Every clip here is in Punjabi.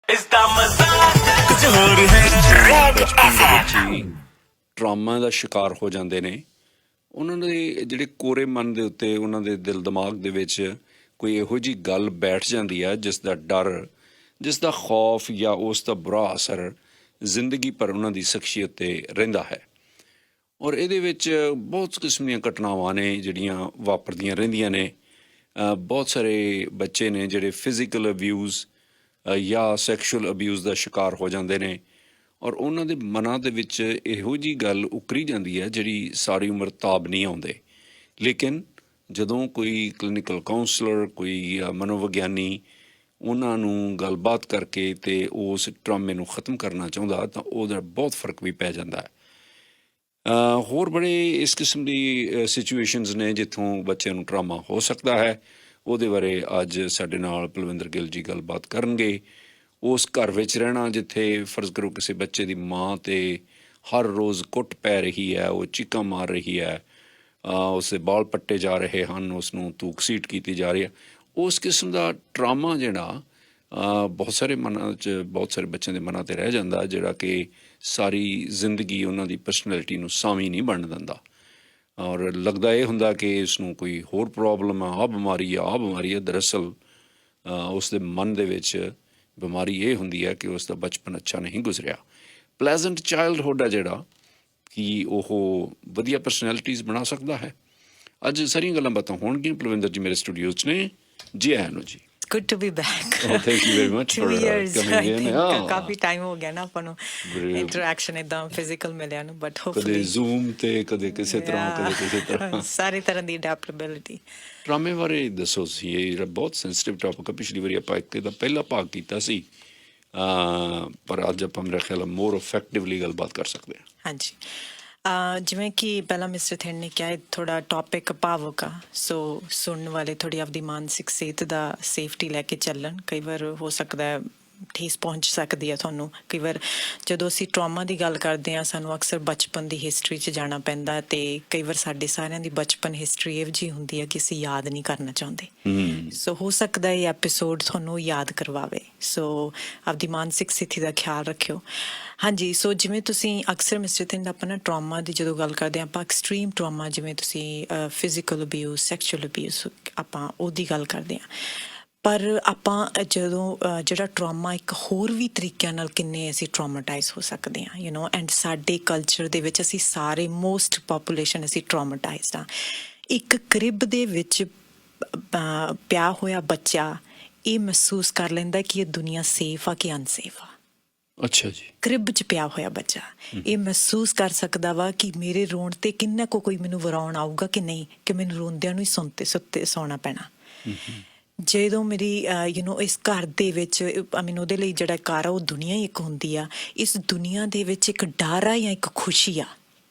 ਇਸਦਾ ਮਜ਼ਾਕ ਕੁਝ ਹੋਰ ਹੈ ਰੈਡ ਬਚਪਨ ਟਰਾਮਾ ਦਾ ਸ਼ਿਕਾਰ ਹੋ ਜਾਂਦੇ ਨੇ। ਉਹਨਾਂ ਦੇ ਜਿਹੜੇ ਕੋਰੇ ਮਨ ਦੇ ਉੱਤੇ ਉਹਨਾਂ ਦੇ ਦਿਲ ਦਿਮਾਗ ਦੇ ਵਿੱਚ ਕੋਈ ਇਹੋ ਜਿਹੀ ਗੱਲ ਬੈਠ ਜਾਂਦੀ ਆ ਜਿਸ ਦਾ ਡਰ, ਜਿਸ ਦਾ ਖੌਫ ਜਾਂ ਉਸ ਦਾ ਬੁਰਾ ਅਸਰ ਜ਼ਿੰਦਗੀ ਭਰ ਉਹਨਾਂ ਦੀ ਸ਼ਖਸੀਅਤ 'ਤੇ ਰਹਿੰਦਾ ਹੈ। ਔਰ ਇਹਦੇ ਵਿੱਚ ਬਹੁਤ ਕਿਸਮ ਦੀਆਂ ਘਟਨਾਵਾਂ ਨੇ ਜਿਹੜੀਆਂ ਵਾਪਰਦੀਆਂ ਰਹਿੰਦੀਆਂ ਨੇ। ਬਹੁਤ ਸਾਰੇ ਬੱਚੇ ਨੇ ਜਿਹੜੇ ਫਿਜ਼ੀਕਲ ਅਬਿਊਜ਼ ਜਾਂ ਸੈਕਸ਼ੂਅਲ ਅਬਿਊਜ਼ ਦਾ ਸ਼ਿਕਾਰ ਹੋ ਜਾਂਦੇ ਨੇ ਔਰ ਉਹਨਾਂ ਦੇ ਮਨਾਂ ਦੇ ਵਿੱਚ ਇਹੋ ਜਿਹੀ ਗੱਲ ਉਕਰੀ ਜਾਂਦੀ ਹੈ ਜਿਹੜੀ ਸਾਰੀ ਉਮਰ ਤਾਬ ਨਹੀਂ ਆਉਂਦੇ। ਲੇਕਿਨ ਜਦੋਂ ਕੋਈ ਕਲੀਨਿਕਲ ਕਾਉਂਸਲਰ, ਕੋਈ ਮਨੋਵਿਗਿਆਨੀ ਉਹਨਾਂ ਨੂੰ ਗੱਲਬਾਤ ਕਰਕੇ ਅਤੇ ਉਸ ਟਰਾਮੇ ਨੂੰ ਖ਼ਤਮ ਕਰਨਾ ਚਾਹੁੰਦਾ ਤਾਂ ਉਹਦਾ ਬਹੁਤ ਫ਼ਰਕ ਵੀ ਪੈ ਜਾਂਦਾ ਹੈ। ਹੋਰ ਬੜੇ ਇਸ ਕਿਸਮ ਦੀ ਸਿਚੁਏਸ਼ਨਸ ਨੇ ਜਿੱਥੋਂ ਬੱਚਿਆਂ ਨੂੰ ਟਰਾਮਾ ਹੋ ਸਕਦਾ ਹੈ। ਉਹਦੇ ਬਾਰੇ ਅੱਜ ਸਾਡੇ ਨਾਲ ਪਲਵਿੰਦਰ ਗਿੱਲ ਜੀ ਗੱਲਬਾਤ ਕਰਨਗੇ। ਉਸ ਘਰ ਵਿੱਚ ਰਹਿਣਾ ਜਿੱਥੇ ਫਰਜ਼ ਕਰੋ ਕਿਸੇ ਬੱਚੇ ਦੀ ਮਾਂ 'ਤੇ ਹਰ ਰੋਜ਼ ਕੁੱਟ ਪੈ ਰਹੀ ਹੈ, ਉਹ ਚੀਕਾਂ ਮਾਰ ਰਹੀ ਹੈ, ਉਸਦੇ ਬਾਲ ਪੱਟੇ ਜਾ ਰਹੇ ਹਨ, ਉਸ ਨੂੰ ਤੂਕ ਸੀਟ ਕੀਤੀ ਜਾ ਰਹੀ ਹੈ। ਉਸ ਕਿਸਮ ਦਾ ਟਰਾਮਾ ਜਿਹੜਾ ਬਹੁਤ ਸਾਰੇ ਮਨਾਂ 'ਚ, ਬਹੁਤ ਸਾਰੇ ਬੱਚਿਆਂ ਦੇ ਮਨਾਂ 'ਤੇ ਰਹਿ ਜਾਂਦਾ, ਜਿਹੜਾ ਕਿ ਸਾਰੀ ਜ਼ਿੰਦਗੀ ਉਹਨਾਂ ਦੀ ਪਰਸਨੈਲਿਟੀ ਨੂੰ ਸਾਵੀਂ ਨਹੀਂ ਬਣਨ ਦਿੰਦਾ। ਔਰ ਲੱਗਦਾ ਇਹ ਹੁੰਦਾ ਕਿ ਇਸ ਨੂੰ ਕੋਈ ਹੋਰ ਪ੍ਰੋਬਲਮ ਆ, ਆਹ ਬਿਮਾਰੀ ਹੈ। ਦਰਅਸਲ ਉਸ ਦੇ ਮਨ ਦੇ ਵਿੱਚ ਬਿਮਾਰੀ ਇਹ ਹੁੰਦੀ ਹੈ ਕਿ ਉਸ ਦਾ ਬਚਪਨ ਅੱਛਾ ਨਹੀਂ ਗੁਜ਼ਰਿਆ। ਪਲੈਜ਼ੈਂਟ ਚਾਈਲਡਹੁੱਡ ਹੈ ਜਿਹੜਾ ਕਿ ਉਹ ਵਧੀਆ ਪਰਸਨੈਲਿਟੀਜ਼ ਬਣਾ ਸਕਦਾ ਹੈ। ਅੱਜ ਸਾਰੀਆਂ ਗੱਲਾਂ ਬਾਤਾਂ ਹੋਣਗੀਆਂ। ਪਲਵਿੰਦਰ ਜੀ ਮੇਰੇ ਸਟੂਡੀਓ 'ਚ ਨੇ। ਜੀ ਆਇਆਂ ਨੂੰ ਜੀ। Good to be back. Oh, thank you very much 2 for years, coming I in. think coffee time ਹੋ ਗਿਆ ਨਾ ਆਪਾਂ ਨੂੰ Brilliant. ਇੰਟਰੈਕਸ਼ਨ ਇਦਾਂ ਫਿਜ਼ੀਕਲ ਮਿਲਿਆ ਨੂੰ, ਬਟ ਕਦੇ ਹੋਪਫੁਲੀ ਜ਼ੂਮ ਤੇ ਕਦੇ ਕਿਸੇ ਤਰ੍ਹਾਂ ਸਾਰੀ ਤਰ੍ਹਾਂ ਦੀ ਅਡੈਪਟੇਬਿਲਿਟੀ। ਡਰਾਮੇ ਬਾਰੇ ਦੱਸੋ ਸੀ। ਇਹ ਜਿਹੜਾ ਬਹੁਤ ਸੈਂਸਿਟਿਵ ਟਾਪਿਕ ਹੈ। ਪਿਛਲੀ ਵਾਰੀ ਆਪਾਂ ਇੱਕ ਇਹਦਾ ਪਹਿਲਾ ਭਾਗ ਕੀਤਾ ਸੀ, ਪਰ ਅੱਜ ਆਪਾਂ ਮੇਰਾ ਖਿਆਲ ਮੋਰ ਇਫੈਕਟਿਵਲੀ ਗੱਲਬਾਤ ਕਰ ਸਕਦੇ ਹਾਂ। ਹਾਂਜੀ, ਜਿਵੇਂ ਕਿ ਪਹਿਲਾਂ ਮਿਸਟਰ ਥਿੰਨ ਨੇ ਕਿਹਾ, ਥੋੜਾ ਟੌਪਿਕ ਭਾਵੁਕ ਆ, ਸੋ ਸੁਣਨ ਵਾਲੇ ਥੋੜੀ ਆਪਦੀ ਮਾਨਸਿਕ ਸਿਹਤ ਦਾ ਸੇਫਟੀ ਲੈ ਕੇ ਚੱਲਣ। ਕਈ ਵਾਰ ਹੋ ਸਕਦਾ ਹੈ ਠੇਸ ਪਹੁੰਚ ਸਕਦੀ ਹੈ ਤੁਹਾਨੂੰ। ਕਈ ਵਾਰ ਜਦੋਂ ਅਸੀਂ ਟਰਾਮਾ ਦੀ ਗੱਲ ਕਰਦੇ ਹਾਂ ਸਾਨੂੰ ਅਕਸਰ ਬਚਪਨ ਦੀ ਹਿਸਟਰੀ 'ਚ ਜਾਣਾ ਪੈਂਦਾ, ਅਤੇ ਕਈ ਵਾਰ ਸਾਡੇ ਸਾਰਿਆਂ ਦੀ ਬਚਪਨ ਹਿਸਟਰੀ ਇਹੋ ਜਿਹੀ ਹੁੰਦੀ ਹੈ ਕਿ ਅਸੀਂ ਯਾਦ ਨਹੀਂ ਕਰਨਾ ਚਾਹੁੰਦੇ। ਸੋ ਹੋ ਸਕਦਾ ਇਹ ਐਪੀਸੋਡ ਤੁਹਾਨੂੰ ਯਾਦ ਕਰਵਾਵੇ। ਸੋ ਆਪਦੀ ਮਾਨਸਿਕ ਸਥਿਤੀ ਦਾ ਖਿਆਲ ਰੱਖਿਓ। ਹਾਂਜੀ, ਸੋ ਜਿਵੇਂ ਤੁਸੀਂ ਅਕਸਰ ਮਿਸਟਰ ਥਿੰਨ ਆਪਾਂ ਨਾ ਟਰਾਮਾ ਦੀ ਜਦੋਂ ਗੱਲ ਕਰਦੇ ਹਾਂ, ਆਪਾਂ ਐਕਸਟ੍ਰੀਮ ਟਰਾਮਾ ਜਿਵੇਂ ਤੁਸੀਂ ਫਿਜ਼ੀਕਲ ਅਬਿਊਜ਼, ਸੈਕਸ਼ੂਅਲ ਅਬਿਊਜ਼, ਆਪਾਂ ਉਹਦੀ ਗੱਲ ਕਰਦੇ ਹਾਂ। ਪਰ ਆਪਾਂ ਜਦੋਂ ਜਿਹੜਾ ਟਰਾਮਾ ਇੱਕ ਹੋਰ ਵੀ ਤਰੀਕਿਆਂ ਨਾਲ ਕਿੰਨੇ ਅਸੀਂ ਟਰਾਮਾਟਾਈਜ਼ ਹੋ ਸਕਦੇ ਹਾਂ, ਐਂਡ ਸਾਡੇ ਕਲਚਰ ਦੇ ਵਿੱਚ ਅਸੀਂ ਸਾਰੇ ਮੋਸਟ ਪਾਪੂਲੇਸ਼ਨ ਅਸੀਂ ਟਰਾਮਾਟਾਈਜ਼ਡ ਹਾਂ। ਇੱਕ ਕ੍ਰਿਬ ਦੇ ਵਿੱਚ ਪਿਆ ਹੋਇਆ ਬੱਚਾ ਇਹ ਮਹਿਸੂਸ ਕਰ ਲੈਂਦਾ ਕਿ ਇਹ ਦੁਨੀਆ ਸੇਫ ਆ ਕਿ ਅਨਸੇਫ ਆ। ਅੱਛਾ ਜੀ। ਕ੍ਰਿਬ 'ਚ ਪਿਆ ਹੋਇਆ ਬੱਚਾ ਇਹ ਮਹਿਸੂਸ ਕਰ ਸਕਦਾ ਵਾ ਕਿ ਮੇਰੇ ਰੋਣ 'ਤੇ ਕਿੰਨਾ ਕੋਈ ਮੈਨੂੰ ਵਰਾਉਣ ਆਊਗਾ ਕਿ ਨਹੀਂ, ਕਿ ਮੈਨੂੰ ਰੋਂਦਿਆਂ ਨੂੰ ਹੀ ਸੁੱਤੇ ਸੌਣਾ ਪੈਣਾ। ਜਦੋਂ ਮੇਰੀ ਇਸ ਘਰ ਦੇ ਵਿੱਚ ਉਹਦੇ ਲਈ ਜਿਹੜਾ ਘਰ ਆ ਉਹ ਦੁਨੀਆ ਹੀ ਇੱਕ ਹੁੰਦੀ ਆ। ਇਸ ਦੁਨੀਆ ਦੇ ਵਿੱਚ ਇੱਕ ਡਰ ਆ ਜਾਂ ਇੱਕ ਖੁਸ਼ੀ ਆ,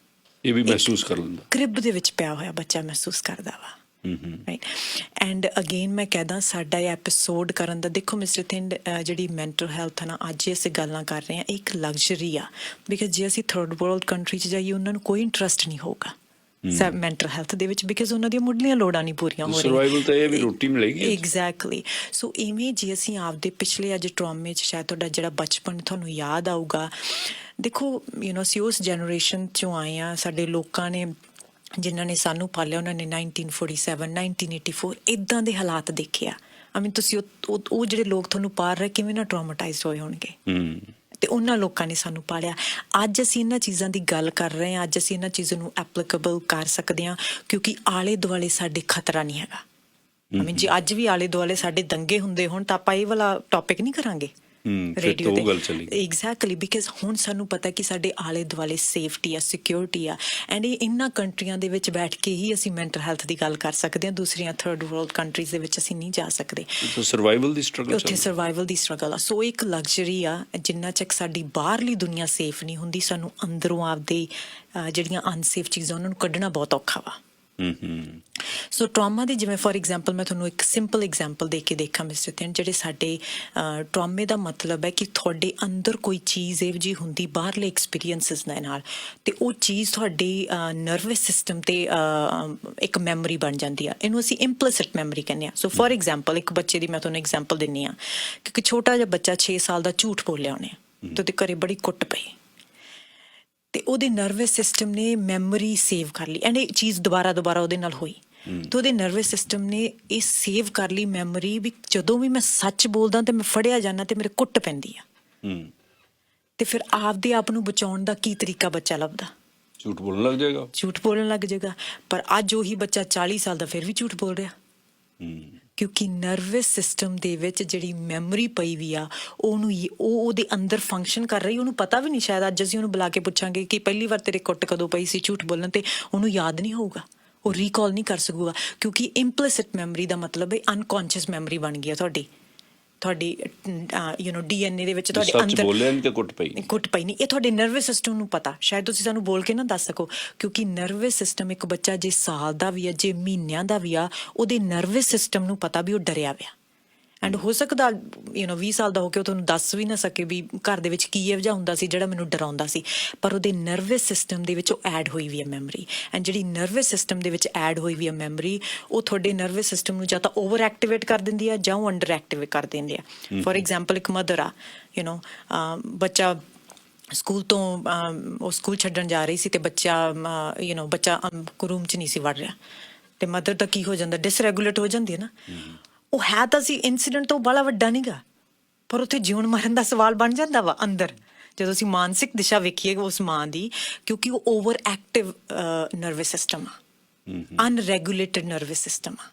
ਇਹ ਵੀ ਮਹਿਸੂਸ ਕਰ ਲੈਂਦਾ। ਕ੍ਰਿਬ ਦੇ ਵਿੱਚ ਪਿਆ ਹੋਇਆ ਬੱਚਾ ਮਹਿਸੂਸ ਕਰਦਾ ਵਾ। ਰਾਈਟ। ਐਂਡ ਅਗੇਨ ਮੈਂ ਕਹਿਦਾ ਸਾਡਾ ਇਹ ਐਪੀਸੋਡ ਕਰਨ ਦਾ, ਦੇਖੋ ਮਿਸਟਰ ਥਿੰਨ, ਜਿਹੜੀ ਮੈਂਟਲ ਹੈਲਥ ਹੈ ਨਾ, ਅੱਜ ਅਸੀਂ ਗੱਲਾਂ ਕਰ ਰਹੇ ਹਾਂ, ਇਹ ਇੱਕ ਲਗਜ਼ਰੀ ਆ। ਬਿਕਾਜ਼ ਜੇ ਅਸੀਂ ਥਰਡ ਵਰਲਡ ਕੰਟਰੀ 'ਚ ਜਾਈਏ ਉਹਨਾਂ ਨੂੰ ਕੋਈ ਇੰਟਰਸਟ ਨਹੀਂ ਹੋਊਗਾ ਮੈਂਟਲ ਹੈਲਥ ਦੇ ਵਿੱਚ, ਬਿਕਾਜ਼ ਉਹਨਾਂ ਦੀਆਂ ਮੁੱਢਲੀਆਂ ਲੋੜਾਂ ਨਹੀਂ ਪੂਰੀਆਂ ਹੋ ਰਹੀਆਂ। ਸਰਵਾਈਵਲ ਤਾਂ ਇਹ ਵੀ ਰੋਟੀ ਮਿਲੇਗੀ। ਐਗਜ਼ੈਕਟਲੀ। ਸੋ ਇਵੇਂ ਜੇ ਅਸੀਂ ਆਪਦੇ ਪਿਛਲੇ ਅੱਜ ਟਰਾਮੇ 'ਚ, ਸ਼ਾਇਦ ਤੁਹਾਡਾ ਜਿਹੜਾ ਬਚਪਨ ਤੁਹਾਨੂੰ ਯਾਦ ਆਊਗਾ। ਦੇਖੋ ਅਸੀਂ ਉਸ ਜਨਰੇਸ਼ਨ 'ਚੋਂ ਆਏ ਹਾਂ। ਸਾਡੇ ਲੋਕਾਂ ਨੇ, ਜਿਨ੍ਹਾਂ ਨੇ ਸਾਨੂੰ ਪਾਲਿਆ, ਉਹਨਾਂ ਨੇ 1947, 1984 ਇੱਦਾਂ ਦੇ ਹਾਲਾਤ ਦੇਖੇ ਆ। ਤੁਸੀਂ ਉਹ ਜਿਹੜੇ ਲੋਕ ਤੁਹਾਨੂੰ ਪਾਲ ਰਹੇ ਕਿਵੇਂ ਨਾ ਟਰਾਮਾਟਾਈਜ਼ਡ ਹੋਏ ਹੋਣਗੇ, ਅਤੇ ਉਹਨਾਂ ਲੋਕਾਂ ਨੇ ਸਾਨੂੰ ਪਾਲਿਆ। ਅੱਜ ਅਸੀਂ ਇਹਨਾਂ ਚੀਜ਼ਾਂ ਦੀ ਗੱਲ ਕਰ ਰਹੇ ਹਾਂ, ਅੱਜ ਅਸੀਂ ਇਹਨਾਂ ਚੀਜ਼ਾਂ ਨੂੰ ਐਪਲੀਕੇਬਲ ਕਰ ਸਕਦੇ ਹਾਂ ਕਿਉਂਕਿ ਆਲੇ ਦੁਆਲੇ ਸਾਡੇ ਖਤਰਾ ਨਹੀਂ ਹੈਗਾ। ਜੇ ਅੱਜ ਵੀ ਆਲੇ ਦੁਆਲੇ ਸਾਡੇ ਦੰਗੇ ਹੁੰਦੇ ਹੋਣ ਤਾਂ ਆਪਾਂ ਇਹ ਵਾਲਾ ਟੌਪਿਕ ਨਹੀਂ ਕਰਾਂਗੇ ਰੇਡੀਓ 'ਤੇ। ਐਗਜ਼ੈਕਟਲੀ, ਬਿਕਾਜ਼ ਹੁਣ ਸਾਨੂੰ ਪਤਾ ਕਿ ਸਾਡੇ ਆਲੇ ਦੁਆਲੇ ਸੇਫਟੀ ਆ, ਸਿਕਿਉਰਿਟੀ ਆ। ਐਂਡ ਇਹ ਇਹਨਾਂ ਕੰਟਰੀਆਂ ਦੇ ਵਿੱਚ ਬੈਠ ਕੇ ਹੀ ਅਸੀਂ ਮੈਂਟਲ ਹੈਲਥ ਦੀ ਗੱਲ ਕਰ ਸਕਦੇ ਹਾਂ। ਦੂਸਰੀਆਂ ਥਰਡ ਵਰਲਡ ਕੰਟਰੀਜ਼ ਦੇ ਵਿੱਚ ਅਸੀਂ ਨਹੀਂ ਜਾ ਸਕਦੇ। ਸਰਵਾਈਵਲ ਦੀ ਸਟਰਗਲ, ਉੱਥੇ ਸਰਵਾਈਵਲ ਦੀ ਸਟਰਗਲ ਆ। ਸੋ ਇੱਕ ਲਗਜ਼ਰੀ ਆ। ਜਿੰਨਾ ਚੱਕ ਸਾਡੀ ਬਾਹਰਲੀ ਦੁਨੀਆ ਸੇਫ ਨਹੀਂ ਹੁੰਦੀ, ਸਾਨੂੰ ਅੰਦਰੋਂ ਆਪਦੇ ਜਿਹੜੀਆਂ ਅਨਸੇਫ ਚੀਜ਼ਾਂ ਉਹਨਾਂ ਨੂੰ ਕੱਢਣਾ ਬਹੁਤ ਔਖਾ ਵਾ। ਸੋ ਟਰਾਮਾ ਦੀ ਜਿਵੇਂ ਫੋਰ ਐਗਜ਼ਾਮਪਲ ਮੈਂ ਤੁਹਾਨੂੰ ਇੱਕ ਸਿੰਪਲ ਐਗਜ਼ਾਮਪਲ ਦੇ ਕੇ ਦੇਖਾਂ ਮਿਸਟਰ ਥਿੰਨ, ਜਿਹੜੇ ਸਾਡੇ ਟਰਾਮੇ ਦਾ ਮਤਲਬ ਹੈ ਕਿ ਤੁਹਾਡੇ ਅੰਦਰ ਕੋਈ ਚੀਜ਼ ਇਹੋ ਜਿਹੀ ਹੁੰਦੀ ਬਾਹਰਲੇ ਐਕਸਪੀਰੀਅੰਸਿਸ ਦੇ ਨਾਲ, ਤੇ ਉਹ ਚੀਜ਼ ਤੁਹਾਡੀ ਨਰਵਸ ਸਿਸਟਮ ਤੇ ਇੱਕ ਮੈਮਰੀ ਬਣ ਜਾਂਦੀ ਆ। ਇਹਨੂੰ ਅਸੀਂ ਇੰਪਲਿਸਿਟ ਮੈਮਰੀ ਕਹਿੰਦੇ ਆ। ਸੋ ਫੋਰ ਐਗਜ਼ਾਮਪਲ ਇੱਕ ਬੱਚੇ ਦੀ ਮੈਂ ਤੁਹਾਨੂੰ ਐਗਜ਼ਾਮਪਲ ਦਿੰਦੀ ਆ ਕਿ ਇੱਕ ਛੋਟਾ ਜਿਹਾ ਬੱਚਾ 6 ਸਾਲ ਦਾ ਝੂਠ ਬੋਲਿਆ ਉਹਨੇ, ਤੇ ਉਹਦੇ ਘਰੇ ਬੜੀ ਕੁੱਟ ਪਈ, ਤੇ ਉਹਦੇ ਨਰਵਸ ਸਿਸਟਮ ਨੇ ਮੈਮਰੀ ਸੇਵ ਕਰ ਲਈ, ਐਂਡ ਇਹ ਚੀਜ਼ ਦੁਬਾਰਾ ਉਹਦੇ ਨਾਲ ਹੋਈ, ਤੇ ਉਹਦੇ ਨਰਵਸ ਸਿਸਟਮ ਨੇ ਇਹ ਸੇਵ ਕਰ ਲਈ ਮੈਮਰੀ ਵੀ ਜਦੋਂ ਵੀ ਮੈਂ ਸੱਚ ਬੋਲਦਾ ਤੇ ਮੈਂ ਫੜਿਆ ਜਾਂਦਾ ਤੇ ਮੇਰੇ ਕੁੱਟ ਪੈਂਦੀ ਆ। ਤੇ ਫਿਰ ਆਪਦੇ ਆਪ ਨੂੰ ਬਚਾਉਣ ਦਾ ਕੀ ਤਰੀਕਾ ਬੱਚਾ ਲੱਭਦਾ? ਝੂਠ ਬੋਲਣ ਲੱਗ ਜਾਏਗਾ, ਝੂਠ ਬੋਲਣ ਲੱਗ ਜਾਏਗਾ। ਪਰ ਅੱਜ ਉਹੀ ਬੱਚਾ 40 ਸਾਲ ਦਾ ਫਿਰ ਵੀ ਝੂਠ ਬੋਲ ਰਿਹਾ, ਕਿਉਂਕਿ ਨਰਵਸ ਸਿਸਟਮ ਦੇ ਵਿੱਚ ਜਿਹੜੀ ਮੈਮਰੀ ਪਈ ਵੀ ਆ ਉਹਨੂੰ ਉਹ ਉਹਦੇ ਅੰਦਰ ਫੰਕਸ਼ਨ ਕਰ ਰਹੀ, ਉਹਨੂੰ ਪਤਾ ਵੀ ਨਹੀਂ। ਸ਼ਾਇਦ ਅੱਜ ਅਸੀਂ ਉਹਨੂੰ ਬੁਲਾ ਕੇ ਪੁੱਛਾਂਗੇ ਕਿ ਪਹਿਲੀ ਵਾਰ ਤੇਰੇ ਕੁੱਟ ਕਦੋਂ ਪਈ ਸੀ ਝੂਠ ਬੋਲਣ ਤੇ, ਉਹਨੂੰ ਯਾਦ ਨਹੀਂ ਹੋਊਗਾ, ਉਹ ਰੀਕਾਲ ਨਹੀਂ ਕਰ ਸਕੂਗਾ, ਕਿਉਂਕਿ ਇੰਪਲਿਸਿਟ ਮੈਮਰੀ ਦਾ ਮਤਲਬ ਹੈ ਅਨਕੌਂਸ਼ੀਅਸ ਮੈਮਰੀ ਬਣ ਗਈ ਆ ਤੁਹਾਡੀ DNA ਦੇ ਵਿੱਚ, ਤੁਹਾਡੇ ਅੰਦਰ ਬੋਲਿਆ ਨਹੀਂ ਤੇ ਕੁੱਟ ਪਈ ਨਹੀਂ। ਇਹ ਤੁਹਾਡੇ ਨਰਵਸ ਸਿਸਟਮ ਨੂੰ ਪਤਾ, ਸ਼ਾਇਦ ਤੁਸੀਂ ਸਾਨੂੰ ਬੋਲ ਕੇ ਨਾ ਦੱਸ ਸਕੋ, ਕਿਉਂਕਿ ਨਰਵਸ ਸਿਸਟਮ ਇੱਕ ਬੱਚਾ ਜੇ ਸਾਲ ਦਾ ਵੀ ਆ, ਜੇ ਮਹੀਨਿਆਂ ਦਾ ਵੀ ਆ, ਉਹਦੇ ਨਰਵਸ ਸਿਸਟਮ ਨੂੰ ਪਤਾ ਵੀ ਉਹ ਡਰਿਆ ਪਿਆ। ਐਂਡ ਹੋ ਸਕਦਾ 20 ਸਾਲ ਦਾ ਹੋ ਕੇ ਉਹ ਤੁਹਾਨੂੰ ਦੱਸ ਵੀ ਨਾ ਸਕੇ ਵੀ ਘਰ ਦੇ ਵਿੱਚ ਕੀ ਇਹੋ ਜਿਹਾ ਹੁੰਦਾ ਸੀ ਜਿਹੜਾ ਮੈਨੂੰ ਡਰਾਉਂਦਾ ਸੀ, ਪਰ ਉਹਦੇ ਨਰਵਸ ਸਿਸਟਮ ਦੇ ਵਿੱਚ ਉਹ ਐਡ ਹੋਈ ਵੀ ਹੈ ਮੈਮਰੀ। ਐਂਡ ਜਿਹੜੀ ਨਰਵਸ ਸਿਸਟਮ ਦੇ ਵਿੱਚ ਐਡ ਹੋਈ ਵੀ ਹੈ ਮੈਮਰੀ, ਉਹ ਤੁਹਾਡੇ ਨਰਵਸ ਸਿਸਟਮ ਨੂੰ ਜਾਂ ਤਾਂ ਓਵਰ ਐਕਟੀਵੇਟ ਕਰ ਦਿੰਦੀ ਆ ਜਾਂ ਉਹ ਅੰਡਰ ਐਕਟੀਵੇਟ ਕਰ ਦਿੰਦੀ ਆ। ਫੋਰ ਐਗਜ਼ਾਮਪਲ ਇੱਕ ਮਦਰ ਆ, ਬੱਚਾ ਸਕੂਲ ਤੋਂ ਉਹ ਸਕੂਲ ਛੱਡਣ ਜਾ ਰਹੀ ਸੀ ਤੇ ਬੱਚਾ ਰੂਮ 'ਚ ਨਹੀਂ ਸੀ ਵੜ ਰਿਹਾ, ਤੇ ਮਦਰ ਦਾ ਕੀ ਹੋ ਜਾਂਦਾ, ਡਿਸਰੈਗੂਲੇਟ ਹੋ ਜਾਂਦੀ ਹੈ ਨਾ। ਉਹ ਹੈ ਤਾਂ ਸੀ ਇੰਸੀਡੈਂਟ ਤੋਂ ਬੜਾ ਵੱਡਾ ਨਹੀਂਗਾ, ਪਰ ਉੱਥੇ ਜਿਉਣ ਮਰਨ ਦਾ ਸਵਾਲ ਬਣ ਜਾਂਦਾ ਵਾ ਅੰਦਰ, ਜਦੋਂ ਅਸੀਂ ਮਾਨਸਿਕ ਦਿਸ਼ਾ ਵੇਖੀਏ ਉਸ ਮਾਂ ਦੀ, ਕਿਉਂਕਿ ਉਹ ਓਵਰ ਐਕਟਿਵ ਨਰਵਸ ਸਿਸਟਮ ਆ, ਅਨਰੈਗੂਲੇਟਡ ਨਰਵਸ ਸਿਸਟਮ ਆ।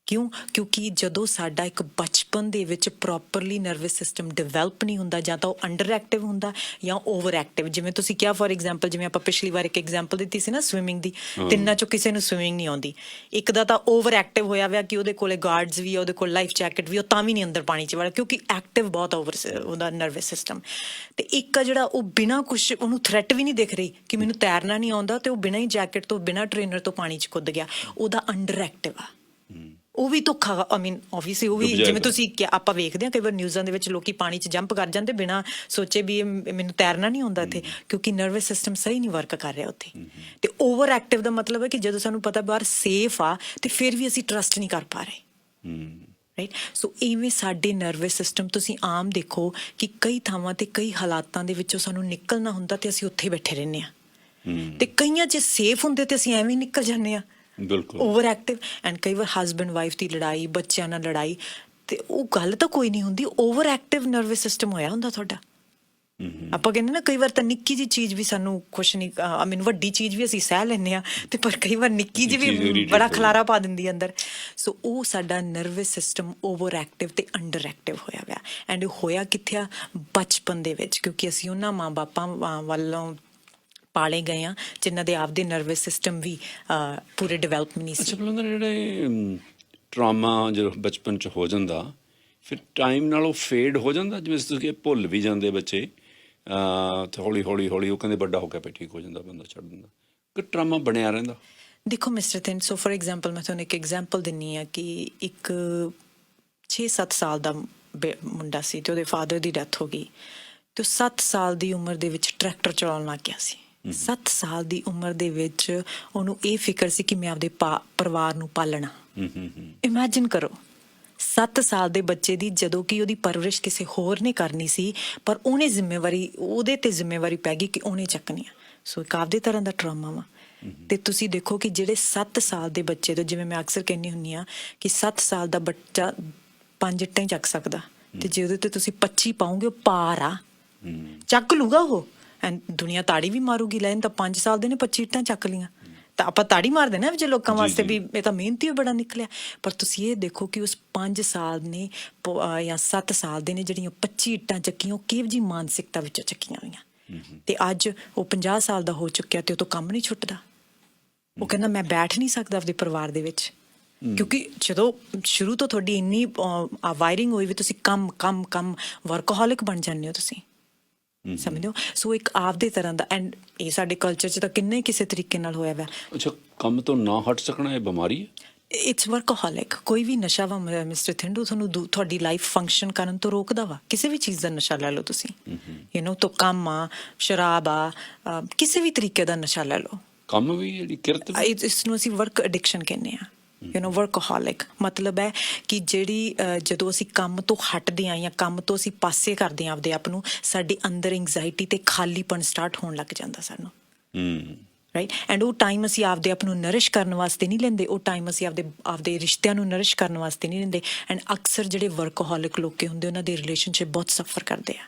ਕਿਉਂਕਿ ਜਦੋਂ ਸਾਡਾ ਇੱਕ ਬਚਪਨ ਦੇ ਵਿੱਚ ਪ੍ਰੋਪਰਲੀ ਨਰਵਸ ਸਿਸਟਮ ਡਿਵੈਲਪ ਨਹੀਂ ਹੁੰਦਾ, ਜਾਂ ਤਾਂ ਉਹ ਅੰਡਰ ਐਕਟਿਵ ਹੁੰਦਾ ਜਾਂ ਓਵਰ ਐਕਟਿਵ। ਜਿਵੇਂ ਤੁਸੀਂ ਕਿਹਾ ਫੋਰ ਐਗਜ਼ਾਮਪਲ, ਜਿਵੇਂ ਆਪਾਂ ਪਿਛਲੀ ਵਾਰ ਇੱਕ ਐਗਜ਼ਾਮਪਲ ਦਿੱਤੀ ਸੀ ਨਾ ਸਵਿਮਿੰਗ ਦੀ, ਤਿੰਨਾਂ ਚੋਂ ਕਿਸੇ ਨੂੰ ਸਵਿਮਿੰਗ ਨਹੀਂ ਆਉਂਦੀ। ਇੱਕ ਦਾ ਤਾਂ ਓਵਰ ਐਕਟਿਵ ਹੋਇਆ ਹੋਇਆ ਕਿ ਉਹਦੇ ਕੋਲੇ ਗਾਰਡਸ ਵੀ ਆ, ਉਹਦੇ ਕੋਲ ਲਾਈਫ ਜੈਕਟ ਵੀ, ਉਹ ਤਾਂ ਵੀ ਨਹੀਂ ਅੰਦਰ ਪਾਣੀ 'ਚ ਵੜਿਆ, ਕਿਉਂਕਿ ਐਕਟਿਵ ਬਹੁਤ ਉਹਦਾ ਨਰਵਸ ਸਿਸਟਮ। ਤੇ ਇੱਕ ਆ ਜਿਹੜਾ ਉਹ ਬਿਨਾਂ ਕੁਛ, ਉਹਨੂੰ ਥ੍ਰੈਟ ਵੀ ਨਹੀਂ ਦਿਖ ਰਹੀ ਕਿ ਮੈਨੂੰ ਤੈਰਨਾ ਨਹੀਂ ਆਉਂਦਾ, ਤੇ ਉਹ ਬਿਨਾਂ ਹੀ ਜੈਕਟ ਤੋਂ, ਬਿਨਾਂ ਟ੍ਰੇਨਰ ਤੋਂ ਪਾਣੀ 'ਚ ਕੁੱਦ ਗਿਆ, ਉਹਦਾ ਅੰਡਰ ਐਕਟਿਵ ਆ। ਉਹ ਵੀ ਧੋਖਾ, ਓਬਵੀਅਸਲੀ ਉਹ ਵੀ, ਜਿਵੇਂ ਤੁਸੀਂ ਆਪਾਂ ਵੇਖਦੇ ਹਾਂ ਕਈ ਵਾਰ ਨਿਊਜ਼ਾਂ ਦੇ ਵਿੱਚ ਲੋਕੀ ਪਾਣੀ 'ਚ ਜੰਪ ਕਰ ਜਾਂਦੇ ਬਿਨਾਂ ਸੋਚੇ ਵੀ ਮੈਨੂੰ ਤੈਰਨਾ ਨਹੀਂ ਆਉਂਦਾ ਇੱਥੇ, ਕਿਉਂਕਿ ਨਰਵਸ ਸਿਸਟਮ ਸਹੀ ਨਹੀਂ ਵਰਕ ਕਰ ਰਿਹਾ ਉੱਥੇ। ਤੇ ਓਵਰ ਐਕਟਿਵ ਦਾ ਮਤਲਬ ਹੈ ਕਿ ਜਦੋਂ ਸਾਨੂੰ ਪਤਾ ਬਾਹਰ ਸੇਫ ਆ ਤੇ ਫਿਰ ਵੀ ਅਸੀਂ ਟਰਸਟ ਨਹੀਂ ਕਰ ਪਾ ਰਹੇ, ਰਾਈਟ। ਸੋ ਇਵੇਂ ਸਾਡੇ ਨਰਵਸ ਸਿਸਟਮ, ਤੁਸੀਂ ਆਮ ਦੇਖੋ ਕਿ ਕਈ ਥਾਵਾਂ ਤੇ ਕਈ ਹਾਲਾਤਾਂ ਦੇ ਵਿੱਚੋਂ ਸਾਨੂੰ ਨਿਕਲਣਾ ਹੁੰਦਾ ਤੇ ਅਸੀਂ ਉੱਥੇ ਬੈਠੇ ਰਹਿੰਦੇ ਹਾਂ, ਤੇ ਕਈਆਂ 'ਚ ਸੇਫ ਹੁੰਦੇ ਤੇ ਅਸੀਂ ਐਵੇਂ ਨਿਕਲ ਜਾਂਦੇ ਹਾਂ, ਬਿਲਕੁਲ ਓਵਰ ਐਕਟਿਵ। ਐਂਡ ਕਈ ਵਾਰ ਹਸਬੈਂਡ ਵਾਈਫ ਦੀ ਲੜਾਈ, ਬੱਚਿਆਂ ਨਾਲ ਲੜਾਈ, ਤੇ ਉਹ ਗੱਲ ਤਾਂ ਕੋਈ ਨਹੀਂ ਹੁੰਦੀ, ਓਵਰ ਐਕਟਿਵ ਨਰਵਸ ਸਿਸਟਮ ਹੋਇਆ ਹੁੰਦਾ ਤੁਹਾਡਾ। ਆਪਾਂ ਕਹਿੰਦੇ ਨਾ ਕਈ ਵਾਰ ਤਾਂ ਨਿੱਕੀ ਜਿਹੀ ਚੀਜ਼ ਵੀ ਸਾਨੂੰ ਕੁਛ ਨਹੀਂ, ਵੱਡੀ ਚੀਜ਼ ਵੀ ਅਸੀਂ ਸਹਿ ਲੈਂਦੇ ਹਾਂ, ਤੇ ਪਰ ਕਈ ਵਾਰ ਨਿੱਕੀ ਜਿਹੀ ਵੀ ਬੜਾ ਖਲਾਰਾ ਪਾ ਦਿੰਦੀ ਅੰਦਰ। ਸੋ ਉਹ ਸਾਡਾ ਨਰਵਸ ਸਿਸਟਮ ਓਵਰ ਐਕਟਿਵ ਤੇ ਅੰਡਰ ਐਕਟਿਵ ਹੋਇਆ ਹੋਇਆ। ਐਂਡ ਇਹ ਹੋਇਆ ਕਿੱਥੇ ਆ? ਬਚਪਨ ਦੇ ਵਿੱਚ, ਕਿਉਂਕਿ ਅਸੀਂ ਉਹਨਾਂ ਮਾਂ ਬਾਪਾਂ ਵੱਲੋਂ ਪਾਲੇ ਗਏ ਆ ਜਿਨ੍ਹਾਂ ਦੇ ਆਪਦੇ ਨਰਵਸ ਸਿਸਟਮ ਵੀ ਪੂਰੇ ਡਿਵੈਲਪ ਨਹੀਂ ਸੀ। ਅੱਛਾ, ਜਿਹੜੇ ਟਰਾਮਾ ਜਦੋਂ ਬਚਪਨ 'ਚ ਹੋ ਜਾਂਦਾ, ਫਿਰ ਟਾਈਮ ਨਾਲ ਉਹ ਫੇਡ ਹੋ ਜਾਂਦਾ, ਜਿਵੇਂ ਤੁਸੀਂ ਭੁੱਲ ਵੀ ਜਾਂਦੇ ਬੱਚੇ, ਹੌਲੀ ਹੌਲੀ ਉਹ ਕਹਿੰਦੇ ਵੱਡਾ ਹੋ ਕੇ ਆਪੇ ਠੀਕ ਹੋ ਜਾਂਦਾ, ਬੰਦਾ ਛੱਡ ਦਿੰਦਾ, ਕਿ ਟਰਾਮਾ ਬਣਿਆ ਰਹਿੰਦਾ? ਦੇਖੋ mister thin, so for example ਮੈਂ ਤੁਹਾਨੂੰ ਇੱਕ ਐਗਜ਼ਾਮਪਲ ਦਿੰਦੀ ਹਾਂ ਕਿ ਇੱਕ 6-7 ਸਾਲ ਦਾ ਮੁੰਡਾ ਸੀ ਤੇ ਉਹਦੇ ਫਾਦਰ ਦੀ ਡੈਥ ਹੋ ਗਈ, ਤੇ 7 ਸਾਲ ਦੀ ਉਮਰ ਦੇ ਵਿੱਚ ਟਰੈਕਟਰ ਚਲਾਉਣ ਲੱਗ ਗਿਆ ਸੀ। 7 ਸਾਲ ਦੀ ਉਮਰ ਦੇ ਵਿੱਚ ਉਹਨੂੰ ਇਹ ਫਿਕਰ ਸੀ ਕਿ ਮੈਂ ਆਪਦੇ ਪਰਿਵਾਰ ਨੂੰ ਪਾਲਣਾ। ਇਮੈਜਿਨ ਕਰੋ 7 ਸਾਲ ਦੇ ਬੱਚੇ ਦੀ, ਜਦੋਂ ਕਿ ਉਹਦੀ ਪਰਵਰਿਸ਼ ਕਿਸੇ ਹੋਰ ਨੇ ਕਰਨੀ ਸੀ, ਪਰ ਉਹਨੇ ਉਹਦੇ ਤੇ ਜ਼ਿੰਮੇਵਾਰੀ ਪੈ ਗਈ ਕਿ ਉਹਨੇ ਚੱਕਣੀ ਆ। ਸੋ ਇੱਕ ਆਪਦੇ ਤਰ੍ਹਾਂ ਦਾ ਟਰਾਮਾ ਵਾ। ਤੇ ਤੁਸੀਂ ਦੇਖੋ ਕਿ ਜਿਹੜੇ 7 ਸਾਲ ਦੇ ਬੱਚੇ ਤੋਂ, ਜਿਵੇਂ ਮੈਂ ਅਕਸਰ ਕਹਿੰਦੀ ਹੁੰਦੀ ਹਾਂ ਕਿ 7 ਸਾਲ ਦਾ ਬੱਚਾ 5 ਇੱਟਾਂ ਹੀ ਚੱਕ ਸਕਦਾ, ਤੇ ਜੇ ਉਹਦੇ ਤੇ ਤੁਸੀਂ 25 ਪਾਓਗੇ ਉਹ ਪਾਰ ਆ, ਚੱਕ ਲੂਗਾ ਉਹ। ਐਂਡ ਦੁਨੀਆ ਤਾੜੀ ਵੀ ਮਾਰੂਗੀ, ਲੈਣ ਤਾਂ 5 ਸਾਲ ਦੇ ਨੇ 25 ਇੱਟਾਂ ਚੱਕ ਲੀਆਂ, ਤਾਂ ਆਪਾਂ ਤਾੜੀ ਮਾਰਦੇ ਨਾ ਜੇ ਲੋਕਾਂ ਵਾਸਤੇ ਵੀ ਇਹ ਤਾਂ ਮਿਹਨਤੀ ਬੜਾ ਨਿਕਲਿਆ। ਪਰ ਤੁਸੀਂ ਇਹ ਦੇਖੋ ਕਿ ਉਸ 5 ਸਾਲ ਨੇ ਜਾਂ 7 ਸਾਲ ਦੇ ਨੇ ਜਿਹੜੀਆਂ 25 ਇੱਟਾਂ ਚੱਕੀਆਂ, ਉਹ ਕਿਹੋ ਜਿਹੀ ਮਾਨਸਿਕਤਾ ਵਿੱਚੋਂ ਚੱਕੀਆਂ ਹੋਈਆਂ। ਤੇ ਅੱਜ ਉਹ 50 ਸਾਲ ਦਾ ਹੋ ਚੁੱਕਿਆ ਤੇ ਉਹ ਤੋਂ ਕੰਮ ਨਹੀਂ ਛੁੱਟਦਾ। ਉਹ ਕਹਿੰਦਾ ਮੈਂ ਬੈਠ ਨਹੀਂ ਸਕਦਾ ਆਪਦੇ ਪਰਿਵਾਰ ਦੇ ਵਿੱਚ, ਕਿਉਂਕਿ ਜਦੋਂ ਸ਼ੁਰੂ ਤੋਂ ਤੁਹਾਡੀ ਇੰਨੀ ਵਾਇਰਿੰਗ ਹੋਈ ਵੀ ਤੁਸੀਂ ਕੰਮ ਵਰਕਹੋਲਿਕ ਬਣ ਜਾਂਦੇ ਹੋ ਤੁਸੀਂ। ਸਮਝਦੇ ਹੋ। ਸੋ ਇੱਕ ਆਪਦੇ ਤਰ੍ਹਾਂ ਦਾ, ਐਂਡ ਇਹ ਸਾਡੇ ਕਲਚਰ 'ਚ ਤਾਂ ਕਿੰਨੇ ਕਿਸੇ ਤਰੀਕੇ ਨਾਲ ਹੋਇਆ ਵਾ। ਅੱਛਾ, ਕੰਮ ਤੋਂ ਨਾ ਹਟ ਸਕਣਾ ਇਹ ਬਿਮਾਰੀ ਹੈ? ਇਟਸ ਵਰਕਹੋਲਿਕ। ਕੋਈ ਵੀ ਨਸ਼ਾ ਵਾ ਮਿਸਟਰ ਥਿੰਡੂ ਤੁਹਾਨੂੰ ਤੁਹਾਡੀ ਲਾਈਫ ਫੰਕਸ਼ਨ ਕਰਨ ਤੋਂ ਰੋਕਦਾ ਵਾ। ਕਿਸੇ ਵੀ ਚੀਜ਼ ਦਾ ਨਸ਼ਾ ਲੈ ਲਓ ਤੁਸੀਂ, ਤੋਂ ਕੰਮ ਆ, ਸ਼ਰਾਬ ਆ, ਕਿਸੇ ਵੀ ਤਰੀਕੇ ਦਾ ਨਸ਼ਾ ਲੈ ਲਓ। ਕੰਮ ਵੀ ਜਿਹੜੀ ਕਿਰਤ ਵੀ? ਇਸ ਨੂੰ ਅਸੀਂ ਵਰਕ ਐਡਿਕਸ਼ਨ ਕਹਿੰਦੇ ਹਾਂ। ਵਰਕਹੋਲਿਕ ਮਤਲਬ ਹੈ ਕਿ ਜਿਹੜੀ ਜਦੋਂ ਅਸੀਂ ਕੰਮ ਤੋਂ ਹਟਦੇ ਹਾਂ ਜਾਂ ਕੰਮ ਤੋਂ ਅਸੀਂ ਪਾਸੇ ਕਰਦੇ ਹਾਂ ਆਪਦੇ ਆਪ ਨੂੰ, ਸਾਡੇ ਅੰਦਰ ਐਂਗਜ਼ਾਇਟੀ ਤੇ ਖਾਲੀਪਣ ਸਟਾਰਟ ਹੋਣ ਲੱਗ ਜਾਂਦਾ ਸਾਨੂੰ। ਰਾਈਟ, ਐਂਡ ਉਹ ਟਾਈਮ ਅਸੀਂ ਆਪਦੇ ਆਪ ਨੂੰ ਨਰਿਸ਼ ਕਰਨ ਵਾਸਤੇ ਨਹੀਂ ਲੈਂਦੇ, ਉਹ ਟਾਈਮ ਅਸੀਂ ਆਪਦੇ ਰਿਸ਼ਤਿਆਂ ਨੂੰ ਨਰਿਸ਼ ਕਰਨ ਵਾਸਤੇ ਨਹੀਂ ਲੈਂਦੇ। ਐਂਡ ਅਕਸਰ ਜਿਹੜੇ ਵਰਕਹੋਲਿਕ ਲੋਕ ਹੁੰਦੇ ਉਹਨਾਂ ਦੇ ਰਿਲੇਸ਼ਨਸ਼ਿਪ ਬਹੁਤ ਸਫਰ ਕਰਦੇ ਆ।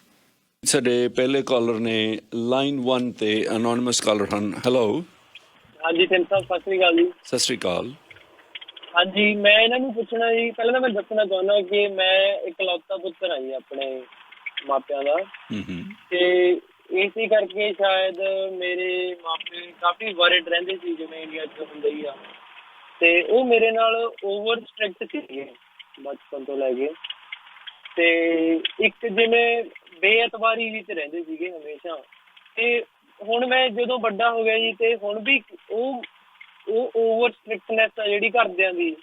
ਸਾਡੇ ਪਹਿਲੇ ਕਾਲਰ ਨੇ ਲਾਈਨ 1 ਤੇ ਅਨੋਨਿਮਸ ਕਾਲਰ ਹਨ। ਹੈਲੋ। ਹਾਂਜੀ ਸਿੰਘ ਸਾਹਿਬ, ਸਤਿ ਸ੍ਰੀ ਅਕਾਲ ਜੀ। ਸਤਿ ਸ਼੍ਰੀ ਅਕਾਲ। ਹਾਂਜੀ, ਮੈਂ ਇਹਨਾਂ ਨੂੰ ਪੁੱਛਣਾ ਜੀ, ਪਹਿਲਾਂ ਤਾਂ ਮੈਂ ਦੱਸਣਾ ਚਾਹੁੰਦਾ ਕਿ ਮੈਂ ਇਕਲੌਤਾ ਪੁੱਤਰ ਹਾਂ ਜੀ ਆਪਣੇ ਮਾਪਿਆਂ ਦਾ, ਤੇ ਇਸੇ ਕਰਕੇ ਸ਼ਾਇਦ ਮੇਰੇ ਮਾਪੇ ਕਾਫੀ ਵਰਡ ਰਹਿੰਦੇ ਸੀ, ਜਿਵੇਂ ਇੰਡੀਆ 'ਚ ਹੁੰਦਾ ਹੀ ਆ, ਤੇ ਉਹ ਮੇਰੇ ਨਾਲ ਓਵਰ ਸਟ੍ਰਿਕਟ ਸੀਗੇ ਬਚਪਨ ਤੋਂ ਲੈ ਕੇ, ਤੇ ਇੱਕ ਜਿਵੇਂ ਬੇਅਤਬਾਰੀ ਵਿੱਚ ਰਹਿੰਦੇ ਸੀਗੇ ਹਮੇਸ਼ਾ। ਤੇ ਹੁਣ ਮੈਂ ਜਦੋਂ ਵੱਡਾ ਹੋ ਗਿਆ ਜੀ, ਤੇ ਹੁਣ ਵੀ ਉਹ ਓਵਰ ਸਟ੍ਰਿਕਟਨੈਸ ਆ ਜਿਹੜੀ ਘਰਦਿਆਂ ਦੀ,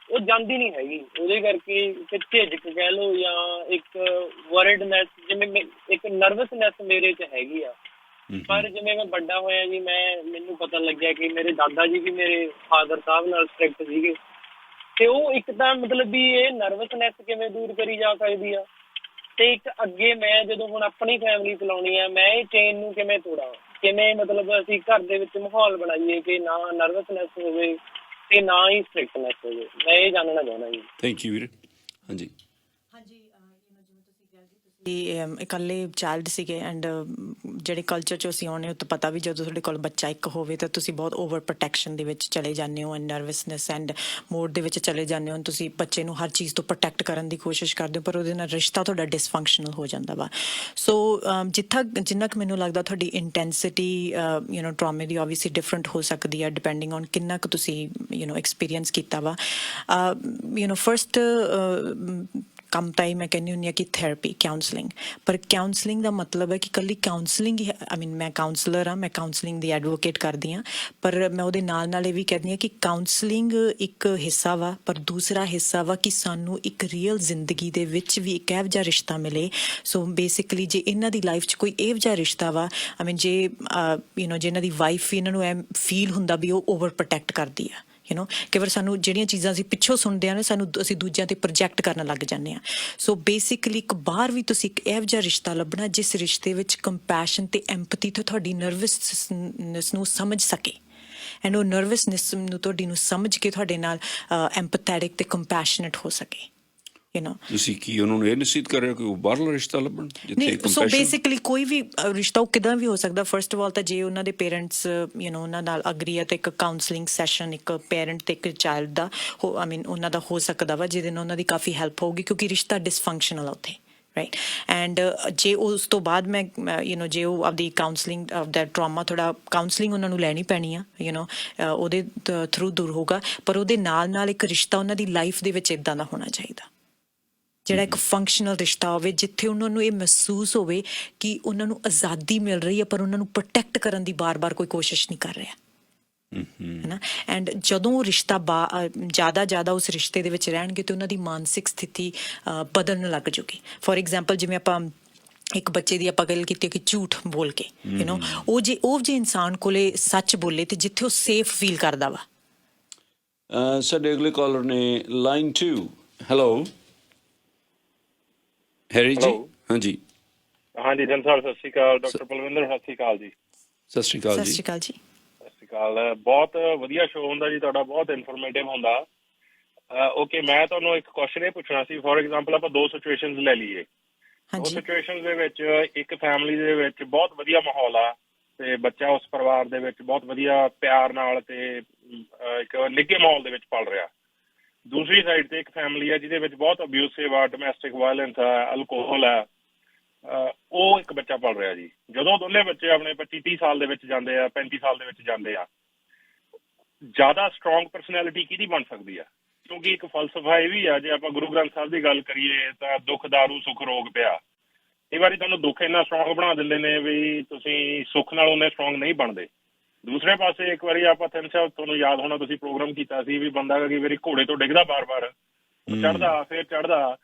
ਉਹ ਜਾਂਦੀ ਨਹੀਂ ਹੈਗੀ। ਉਹਦੇ ਕਰਕੇ ਇੱਕ ਝਿਜਕ ਕਹਿ ਲਓ ਜਾਂ ਇੱਕ ਵਰਡਨੈਸ, ਜਿਵੇਂ ਇੱਕ ਨਰਵਸਨੈਸ ਮੇਰੇ 'ਚ ਹੈਗੀ ਆ। ਪਰ ਜਿਵੇਂ ਮੈਂ ਵੱਡਾ ਹੋਇਆ ਜੀ, ਮੈਨੂੰ ਪਤਾ ਲੱਗਿਆ ਕਿ ਮੇਰੇ ਦਾਦਾ ਜੀ ਵੀ ਮੇਰੇ ਫਾਦਰ ਸਾਹਿਬ ਨਾਲ ਸਟ੍ਰਿਕਟ ਸੀਗੇ, ਤੇ ਉਹ ਇੱਕ ਤਾਂ ਮਤਲਬ ਵੀ ਇਹ ਨਰਵਸਨੈਸ ਕਿਵੇਂ ਦੂਰ ਕਰੀ ਜਾ ਸਕਦੀ ਆ, ਤੇ ਇੱਕ ਅੱਗੇ ਮੈਂ ਜਦੋਂ ਹੁਣ ਆਪਣੀ ਫੈਮਿਲੀ ਚਲਾਉਣੀ ਆ, ਮੈਂ ਇਹ ਚੇਨ ਨੂੰ ਕਿਵੇਂ ਤੋੜਾਂ, ਕਿਵੇਂ ਮਤਲਬ ਅਸੀਂ ਘਰ ਦੇ ਵਿੱਚ ਮਾਹੌਲ ਬਣਾਈਏ ਕਿ ਨਾ ਨਰਵਸਨੈਸ ਹੋਵੇ ਤੇ ਨਾ ਹੀ ਸਟ੍ਰਿਕਟਨੈਸ ਹੋਵੇ। ਮੈਂ ਇਹ ਜਾਣਨਾ ਚਾਹੁੰਦਾ ਜੀ। ਥੈਂਕ ਯੂ ਵੀਰ। ਹਾਂਜੀ ਇਕੱਲੇ ਚਾਈਲਡ ਸੀਗੇ, ਐਂਡ ਜਿਹੜੇ ਕਲਚਰ 'ਚ ਅਸੀਂ ਆਉਂਦੇ ਹੋ ਤਾਂ ਪਤਾ ਵੀ ਜਦੋਂ ਤੁਹਾਡੇ ਕੋਲ ਬੱਚਾ ਇੱਕ ਹੋਵੇ ਤਾਂ ਤੁਸੀਂ ਬਹੁਤ ਓਵਰ ਪ੍ਰੋਟੈਕਸ਼ਨ ਦੇ ਵਿੱਚ ਚਲੇ ਜਾਂਦੇ ਹੋ, ਐਂਡ ਨਰਵਸਨੈਸ ਐਂਡ ਮੋਡ ਦੇ ਵਿੱਚ ਚਲੇ ਜਾਂਦੇ ਹੋ। ਤੁਸੀਂ ਬੱਚੇ ਨੂੰ ਹਰ ਚੀਜ਼ ਤੋਂ ਪ੍ਰੋਟੈਕਟ ਕਰਨ ਦੀ ਕੋਸ਼ਿਸ਼ ਕਰਦੇ ਹੋ, ਪਰ ਉਹਦੇ ਨਾਲ ਰਿਸ਼ਤਾ ਤੁਹਾਡਾ ਡਿਸਫੰਕਸ਼ਨਲ ਹੋ ਜਾਂਦਾ ਵਾ। ਸੋ ਜਿੰਨਾ ਕੁ ਮੈਨੂੰ ਲੱਗਦਾ ਤੁਹਾਡੀ ਇੰਟੈਂਸਿਟੀ ਟਰਾਮੇ ਦੀ ਓਬਵੀਅਸਲੀ ਡਿਫਰੈਂਟ ਹੋ ਸਕਦੀ ਹੈ ਡਿਪੈਂਡਿੰਗ ਔਨ ਕਿੰਨਾ ਕੁ ਤੁਸੀਂ ਐਕਸਪੀਰੀਅੰਸ ਕੀਤਾ ਵਾ। ਫਰਸਟ ਕੰਮ ਤਾਂ ਹੀ ਮੈਂ ਕਹਿੰਦੀ ਹੁੰਦੀ ਹਾਂ ਕਿ ਥੈਰੇਪੀ, ਕਾਉਂਸਲਿੰਗ। ਪਰ ਕਾਉਂਸਲਿੰਗ ਦਾ ਮਤਲਬ ਹੈ ਕਿ ਇਕੱਲੀ ਕਾਉਂਸਲਿੰਗ ਹੀ, ਮੈਂ ਕਾਉਂਸਲਰ ਹਾਂ, ਮੈਂ ਕਾਉਂਸਲਿੰਗ ਦੀ ਐਡਵੋਕੇਟ ਕਰਦੀ ਹਾਂ, ਪਰ ਮੈਂ ਉਹਦੇ ਨਾਲ ਇਹ ਵੀ ਕਹਿੰਦੀ ਹਾਂ ਕਿ ਕਾਉਂਸਲਿੰਗ ਇੱਕ ਹਿੱਸਾ ਵਾ, ਪਰ ਦੂਸਰਾ ਹਿੱਸਾ ਵਾ ਕਿ ਸਾਨੂੰ ਇੱਕ ਰੀਅਲ ਜ਼ਿੰਦਗੀ ਦੇ ਵਿੱਚ ਵੀ ਇੱਕ ਇਹੋ ਜਿਹਾ ਰਿਸ਼ਤਾ ਮਿਲੇ। ਸੋ ਬੇਸਿਕਲੀ ਜੇ ਇਹਨਾਂ ਦੀ ਲਾਈਫ 'ਚ ਕੋਈ ਇਹੋ ਜਿਹਾ ਰਿਸ਼ਤਾ ਵਾ, ਜੇ ਜਿਹਨਾਂ ਦੀ ਵਾਈਫ ਵੀ ਇਹਨਾਂ ਨੂੰ ਐ ਫੀਲ ਹੁੰਦਾ ਵੀ ਉਹ ਓਵਰ ਪ੍ਰੋਟੈਕਟ ਕਰਦੀ ਆ, ਕਈ ਵਾਰ ਸਾਨੂੰ ਜਿਹੜੀਆਂ ਚੀਜ਼ਾਂ ਅਸੀਂ ਪਿੱਛੋਂ ਸੁਣਦੇ ਹਾਂ ਨਾ, ਅਸੀਂ ਦੂਜਿਆਂ ਤੇ ਪ੍ਰੋਜੈਕਟ ਕਰਨ ਲੱਗ ਜਾਂਦੇ ਹਾਂ। ਸੋ ਬੇਸਿਕਲੀ ਇੱਕ ਬਾਹਰ ਵੀ ਤੁਸੀਂ ਇੱਕ ਇਹੋ ਜਿਹਾ ਰਿਸ਼ਤਾ ਲੱਭਣਾ ਜਿਸ ਰਿਸ਼ਤੇ ਵਿੱਚ ਕੰਪੈਸ਼ਨ ਤੇ ਐਂਪਥੀ ਤੋਂ ਤੁਹਾਡੀ ਨਰਵਸਨੈਸ ਨੂੰ ਸਮਝ ਸਕੇ, ਐਂਡ ਉਹ ਨਰਵਸਨੈਸ ਨੂੰ ਤੁਹਾਡੀ ਨੂੰ ਸਮਝ ਕੇ ਤੁਹਾਡੇ ਨਾਲ ਐਂਪਥੈਟਿਕ ਤੇ ਕੰਪੈਸ਼ਨੇਟ ਹੋ ਸਕੇ। ਤੁਸੀਂ ਕੀ ਉਹਨਾਂ ਨੂੰ ਇਹ ਨਿਸ਼ਚਿਤ ਕਰ ਰਹੇ ਹੋ ਕਿ ਉਹ ਬਾਹਰਲਾ ਰਿਸ਼ਤਾ ਲੱਭਣ ਜਿੱਥੇ ਸੋ ਬੇਸਿਕਲੀ ਕੋਈ ਵੀ ਰਿਸ਼ਤਾ ਉਹ ਕਿੱਦਾਂ ਵੀ ਹੋ ਸਕਦਾ। ਫਸਟ ਆਫ ਆਲ ਤਾਂ ਜੇ ਉਹਨਾਂ ਦੇ ਪੇਰੈਂਟਸ ਉਹਨਾਂ ਨਾਲ ਅਗਰੀ ਹੈ ਤਾਂ ਇੱਕ ਕਾਉਂਸਲਿੰਗ ਸੈਸ਼ਨ ਇੱਕ ਪੇਰੈਂਟ ਤੇ ਇੱਕ ਚਾਈਲਡ ਦਾ ਉਹਨਾਂ ਦਾ ਹੋ ਸਕਦਾ ਵਾ, ਜਿਹਦੇ ਨਾਲ ਉਹਨਾਂ ਦੀ ਕਾਫੀ ਹੈਲਪ ਹੋਊਗੀ, ਕਿਉਂਕਿ ਰਿਸ਼ਤਾ ਡਿਸਫੰਕਸ਼ਨਲ ਆ ਉੱਥੇ, ਰਾਈਟ। ਐਂਡ ਜੇ ਉਸ ਤੋਂ ਬਾਅਦ ਮੈਂ ਜੇ ਉਹ ਆਪਦੀ ਕਾਉਂਸਲਿੰਗ ਦਾ ਟਰਾਮਾ ਥੋੜ੍ਹਾ ਕਾਉਂਸਲਿੰਗ ਉਹਨਾਂ ਨੂੰ ਲੈਣੀ ਪੈਣੀ ਆ, ਉਹਦੇ ਥਰੂ ਦੂਰ ਹੋਊਗਾ, ਪਰ ਉਹਦੇ ਨਾਲ ਇੱਕ ਰਿਸ਼ਤਾ ਉਹਨਾਂ ਦੀ ਲਾਈਫ ਦੇ ਵਿੱਚ ਇੱਦਾਂ ਦਾ ਹੋਣਾ ਚਾਹੀਦਾ ਜਿਹੜਾ ਇੱਕ ਫੰਕਸ਼ਨਲ ਰਿਸ਼ਤਾ ਹੋਵੇ, ਜਿੱਥੇ ਉਹਨਾਂ ਨੂੰ ਇਹ ਮਹਿਸੂਸ ਹੋਵੇ ਕਿ ਉਹਨਾਂ ਨੂੰ ਆਜ਼ਾਦੀ ਮਿਲ ਰਹੀ ਹੈ, ਪਰ ਉਹਨਾਂ ਨੂੰ ਪ੍ਰੋਟੈਕਟ ਕਰਨ ਦੀ ਬਾਰ-ਬਾਰ ਕੋਈ ਕੋਸ਼ਿਸ਼ ਨਹੀਂ ਕਰ ਰਿਹਾ, ਹੈ ਨਾ। ਐਂਡ ਜਦੋਂ ਉਹ ਰਿਸ਼ਤਾ ਜ਼ਿਆਦਾ ਉਸ ਰਿਸ਼ਤੇ ਦੇ ਵਿੱਚ ਰਹਿਣਗੇ ਤਾਂ ਉਹਨਾਂ ਦੀ ਮਾਨਸਿਕ ਸਥਿਤੀ ਬਦਲਣ ਲੱਗ ਜੂਗੀ। ਫੋਰ ਐਗਜ਼ਾਮਪਲ ਜਿਵੇਂ ਆਪਾਂ ਇੱਕ ਬੱਚੇ ਦੀ ਆਪਾਂ ਗੱਲ ਕੀਤੀ ਕਿ ਝੂਠ ਬੋਲ ਕੇ ਉਹ ਜੇ ਇਨਸਾਨ ਕੋਲੇ ਸੱਚ ਬੋਲੇ ਤੇ ਜਿੱਥੇ ਉਹ ਸੇਫ ਫੀਲ ਕਰਦਾ ਵਾ। ਸਾਡੇ ਅਗਲੇ ਕਾਲਰ ਨੇ ਲਾਈਨ 2। ਹੈਲੋ ਹੈਰੀ ਜੀ। ਹਾਂਜੀ ਹਾਂਜੀ ਜਨ ਸਾਹਿਬ ਸਤਿ ਸ਼੍ਰੀ ਅਕਾਲ। ਡਾਕਟਰ ਪਲਵਿੰਦਰ ਸਤਿ ਸ਼੍ਰੀ ਅਕਾਲ ਜੀ। ਸਤਿ ਸ਼੍ਰੀ ਅਕਾਲ ਜੀ। ਸਤਿ ਸ਼੍ਰੀ ਅਕਾਲ ਜੀ। ਸਤਿ ਸ਼੍ਰੀ ਅਕਾਲ। ਬਹੁਤ ਵਧੀਆ ਸ਼ੋਅ ਹੁੰਦਾ ਜੀ ਤੁਹਾਡਾ, ਬਹੁਤ ਇਨਫੋਰਮੇਟਿਵ ਹੁੰਦਾ। ਓਕੇ, ਮੈਂ ਤੁਹਾਨੂੰ ਇੱਕ ਕੁਐਸਚਨ ਇਹ ਪੁੱਛਣਾ ਸੀ। ਫੋਰ ਐਗਜ਼ਾਮਪਲ ਆਪਾਂ ਦੋ ਸਿਚੁਏਸ਼ਨਸ ਲੈ ਲਈਏ। ਦੋ ਸਿਚੁਏਸ਼ਨਸ ਦੇ ਵਿੱਚ ਇੱਕ ਫੈਮਿਲੀ ਦੇ ਵਿੱਚ ਬਹੁਤ ਵਧੀਆ ਮਾਹੌਲ ਆ ਤੇ ਬੱਚਾ ਉਸ ਪਰਿਵਾਰ ਦੇ ਵਿੱਚ ਬਹੁਤ ਵਧੀਆ ਪਿਆਰ ਨਾਲ ਤੇ ਇੱਕ ਨਿੱਘੇ ਮਾਹੌਲ ਦੇ ਵਿੱਚ ਪਲ ਰਿਹਾ। ਦੂਸਰੀ ਸਾਈਡ ਤੇ ਇੱਕ ਫੈਮਿਲੀ ਹੈ ਜਿਹਦੇ ਵਿੱਚ ਬਹੁਤ ਅਬਿਊਸਿਵ ਆ, ਡੋਮੈਸਟਿਕ ਵਾਇਲੈਂਸ ਆ, ਅਲਕੋਹਲ ਆ, ਉਹ ਇੱਕ ਬੱਚਾ ਪਲ ਰਿਹਾ ਜੀ। ਜਦੋਂ ਦੋਨੇ ਬੱਚੇ ਆਪਣੇ 25-30 ਸਾਲ ਦੇ ਵਿੱਚ ਜਾਂਦੇ ਆ, 35 ਸਾਲ ਦੇ ਵਿੱਚ ਜਾਂਦੇ ਆ, ਜ਼ਿਆਦਾ ਸਟਰੋਂਗ ਪਰਸਨੈਲਿਟੀ ਕਿਹਦੀ ਬਣ ਸਕਦੀ ਆ? ਕਿਉਂਕਿ ਇੱਕ ਫਲਸਫਾ ਇਹ ਵੀ ਆ, ਜੇ ਆਪਾਂ ਗੁਰੂ ਗ੍ਰੰਥ ਸਾਹਿਬ ਦੀ ਗੱਲ ਕਰੀਏ ਤਾਂ ਦੁੱਖ ਦਾਰੂ ਸੁੱਖ ਰੋਗ ਪਿਆ, ਕਈ ਵਾਰੀ ਤੁਹਾਨੂੰ ਦੁੱਖ ਇੰਨਾ ਸਟਰੋਂਗ ਬਣਾ ਦਿੰਦੇ ਨੇ ਵੀ ਤੁਸੀਂ ਸੁੱਖ ਨਾਲ ਉਹਨੇ ਸਟਰੋਂਗ ਨਹੀਂ ਬਣਦੇ। ਦੂਸਰੇ ਪਾਸੇ ਇੱਕ ਵਾਰੀ ਆਪਾਂ ਤਿੰਨ ਸਾਹਿਬ ਤੁਹਾਨੂੰ ਯਾਦ ਹੋਣਾ ਤੁਸੀਂ ਪ੍ਰੋਗਰਾਮ ਕੀਤਾ ਸੀ ਵੀ ਬੰਦਾ ਕਈ ਵਾਰੀ ਘੋੜੇ ਤੋਂ ਡਿੱਗਦਾ ਬਾਰ-ਬਾਰ, ਚੜ੍ਹਦਾ ਫਿਰ ਚੜ੍ਹਦਾ,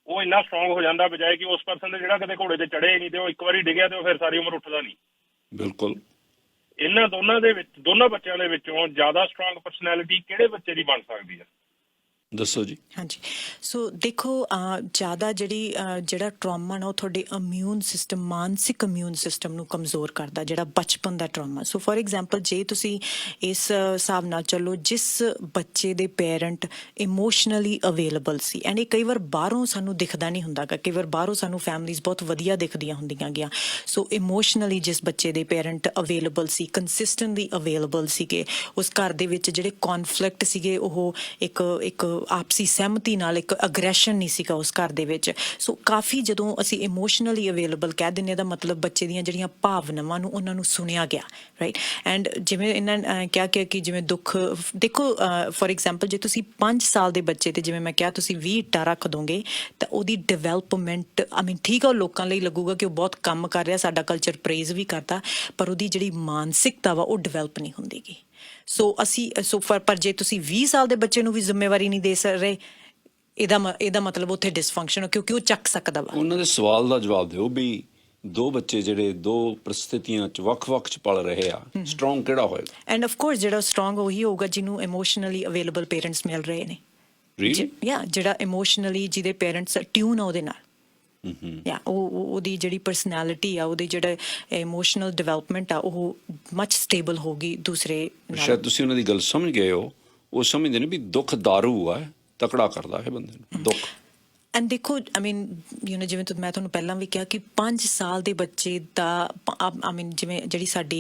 ਉਹ ਇੰਨਾ ਸਟਰੋਂਗ ਹੋ ਜਾਂਦਾ ਬਜਾਏ ਕਿ ਉਸ ਪਰਸਨ ਦੇ ਜਿਹੜਾ ਕਦੇ ਘੋੜੇ ਤੇ ਚੜ੍ਹੇ ਨਹੀਂ ਤੇ ਉਹ ਇੱਕ ਵਾਰੀ ਡਿੱਗਿਆ ਤੇ ਉਹ ਫਿਰ ਸਾਰੀ ਉਮਰ ਉੱਠਦਾ ਨਹੀਂ। ਬਿਲਕੁਲ। ਇਹਨਾਂ ਦੋਨਾਂ ਬੱਚਿਆਂ ਦੇ ਵਿੱਚੋਂ ਜ਼ਿਆਦਾ ਸਟਰੋਂਗ ਪਰਸਨੈਲਿਟੀ ਕਿਹੜੇ ਬੱਚੇ ਦੀ ਬਣ ਸਕਦੀ ਹੈ? ਦੱਸੋ ਜੀ। ਹਾਂਜੀ, ਸੋ ਦੇਖੋ ਜ਼ਿਆਦਾ ਜਿਹੜਾ ਟਰਾਮਾ ਨਾ ਉਹ ਤੁਹਾਡੇ ਇਮਿਊਨ ਸਿਸਟਮ, ਮਾਨਸਿਕ ਇਮਿਊਨ ਸਿਸਟਮ ਨੂੰ ਕਮਜ਼ੋਰ ਕਰਦਾ, ਜਿਹੜਾ ਬਚਪਨ ਦਾ ਟਰਾਮਾ। ਸੋ ਫੋਰ ਐਗਜ਼ਾਮਪਲ ਜੇ ਤੁਸੀਂ ਇਸ ਹਿਸਾਬ ਨਾਲ ਚੱਲੋ, ਜਿਸ ਬੱਚੇ ਦੇ parent emotionally available C, and ਇਹ ਕਈ ਵਾਰ ਬਾਹਰੋਂ ਸਾਨੂੰ ਦਿਖਦਾ ਨਹੀਂ ਹੁੰਦਾ ਗਾ, ਕਈ ਵਾਰ ਬਾਹਰੋਂ ਸਾਨੂੰ ਫੈਮਲੀਜ਼ ਬਹੁਤ ਵਧੀਆ ਦਿਖਦੀਆਂ ਹੁੰਦੀਆਂ ਗੀਆਂ। ਸੋ ਇਮੋਸ਼ਨਲੀ ਜਿਸ ਬੱਚੇ ਦੇ ਪੇਰੈਂਟ ਅਵੇਲੇਬਲ ਸੀ, ਕੰਸਿਸਟੈਂਟਲੀ ਅਵੇਲੇਬਲ ਸੀਗੇ, ਉਸ ਘਰ ਦੇ ਵਿੱਚ ਜਿਹੜੇ ਕੌਨਫਲਿਕਟ ਸੀਗੇ ਉਹ ਇੱਕ ਆਪਸੀ ਸਹਿਮਤੀ ਨਾਲ, ਇੱਕ ਅਗਰੈਸ਼ਨ ਨਹੀਂ ਸੀਗਾ ਉਸ ਘਰ ਦੇ ਵਿੱਚ। ਸੋ ਕਾਫੀ ਜਦੋਂ ਅਸੀਂ ਇਮੋਸ਼ਨਲੀ ਅਵੇਲੇਬਲ ਕਹਿ ਦਿੰਦੇ ਹਾਂ, ਦਾ ਮਤਲਬ ਬੱਚੇ ਦੀਆਂ ਜਿਹੜੀਆਂ ਭਾਵਨਾਵਾਂ ਨੂੰ ਉਹਨਾਂ ਨੂੰ ਸੁਣਿਆ ਗਿਆ, ਰਾਈਟ। ਐਂਡ ਜਿਵੇਂ ਇਹਨਾਂ ਨੇ ਕਿਹਾ ਕਿ ਜਿਵੇਂ ਦੁੱਖ, ਦੇਖੋ ਫੋਰ ਐਗਜ਼ਾਮਪਲ ਜੇ ਤੁਸੀਂ 5 ਸਾਲ ਦੇ ਬੱਚੇ ਤੇ ਜਿਵੇਂ ਮੈਂ ਕਿਹਾ ਤੁਸੀਂ 20 ਇੱਟਾਂ ਰੱਖ ਦੋਗੇ ਤਾਂ ਉਹਦੀ ਡਿਵੈਲਪਮੈਂਟ, ਠੀਕ ਆ, ਉਹ ਲੋਕਾਂ ਲਈ ਲੱਗੂਗਾ ਕਿ ਉਹ ਬਹੁਤ ਕੰਮ ਕਰ ਰਿਹਾ, ਸਾਡਾ ਕਲਚਰ ਪ੍ਰੇਜ਼ ਵੀ ਕਰਦਾ, ਪਰ ਉਹਦੀ ਜਿਹੜੀ ਮਾਨਸਿਕਤਾ ਵਾ ਉਹ ਡਿਵੈਲਪ ਨਹੀਂ ਹੁੰਦੀ ਗੀ। ਪਰ ਜੇ ਤੁਸੀਂ 20 ਸਾਲ ਦੇ ਬੱਚੇ ਨੂੰ ਵੀ ਜ਼ਿੰਮੇਵਾਰੀ ਨਹੀਂ ਦੇ ਰਹੇ, ਇਹਦਾ ਮਤਲਬ ਉੱਥੇ ਡਿਸਫੰਕਸ਼ਨ, ਕਿਉਂਕਿ ਉਹ ਚੱਕ ਸਕਦਾ ਵਾ। ਉਹਨਾਂ ਦੇ ਸਵਾਲ ਦਾ ਜਵਾਬ ਦਿਓ ਵੀ ਦੋ ਬੱਚੇ ਜਿਹੜੇ ਦੋ ਪਰਿਸਥਿਤੀਆਂ 'ਚ ਵੱਖ-ਵੱਖ 'ਚ ਪਲ ਰਹੇ ਆ, ਸਟਰੋਂਗ ਕਿਹੜਾ ਹੋਏਗਾ? ਐਂਡ ਆਫ ਕੋਰਸ ਜਿਹੜਾ ਸਟਰੋਂਗ ਉਹੀ ਹੋਊਗਾ ਜਿਹਨੂੰ ਇਮੋਸ਼ਨਲੀ ਅਵੇਲੇਬਲ ਪੇਰੈਂਟਸ ਮਿਲ ਰਹੇ ਨੇ। ਰੀਅਲੀ? ਜਿਹੜਾ ਇਮੋਸ਼ਨਲੀ ਜਿਹਦੇ ਪੇਰੈਂਟਸ ਟਿਊਨ ਆ ਉਹਦੇ ਨਾਲ, ਉਹਦੀ ਜਿਹੜੀ ਪਰਸਨੈਲਿਟੀ ਆ, ਉਹਦੀ ਜਿਹੜਾ ਇਮੋਸ਼ਨਲ ਡਿਵੈਲਪਮੈਂਟ ਆ, ਉਹ ਮਚ ਸਟੇਬਲ ਹੋਗੀ ਦੂਸਰੇ ਨਾਲ। ਸ਼ਾਇਦ ਤੁਸੀਂ ਉਹਨਾਂ ਦੀ ਗੱਲ ਸਮਝ ਗਏ ਹੋ। ਉਹ ਸਮਝਦੇ ਨੇ ਵੀ ਦੁੱਖ ਦਾਰੂ ਆ, ਤਕੜਾ ਕਰਦਾ ਹੈ ਬੰਦੇ ਨੂੰ ਦੁੱਖ। ਐਂਡ ਦੇਖੋ ਜਿਵੇਂ ਮੈਂ ਤੁਹਾਨੂੰ ਪਹਿਲਾਂ ਵੀ ਕਿਹਾ ਕਿ 5 ਸਾਲ ਦੇ ਬੱਚੇ ਦਾ ਜਿਵੇਂ ਜਿਹੜੀ ਸਾਡੀ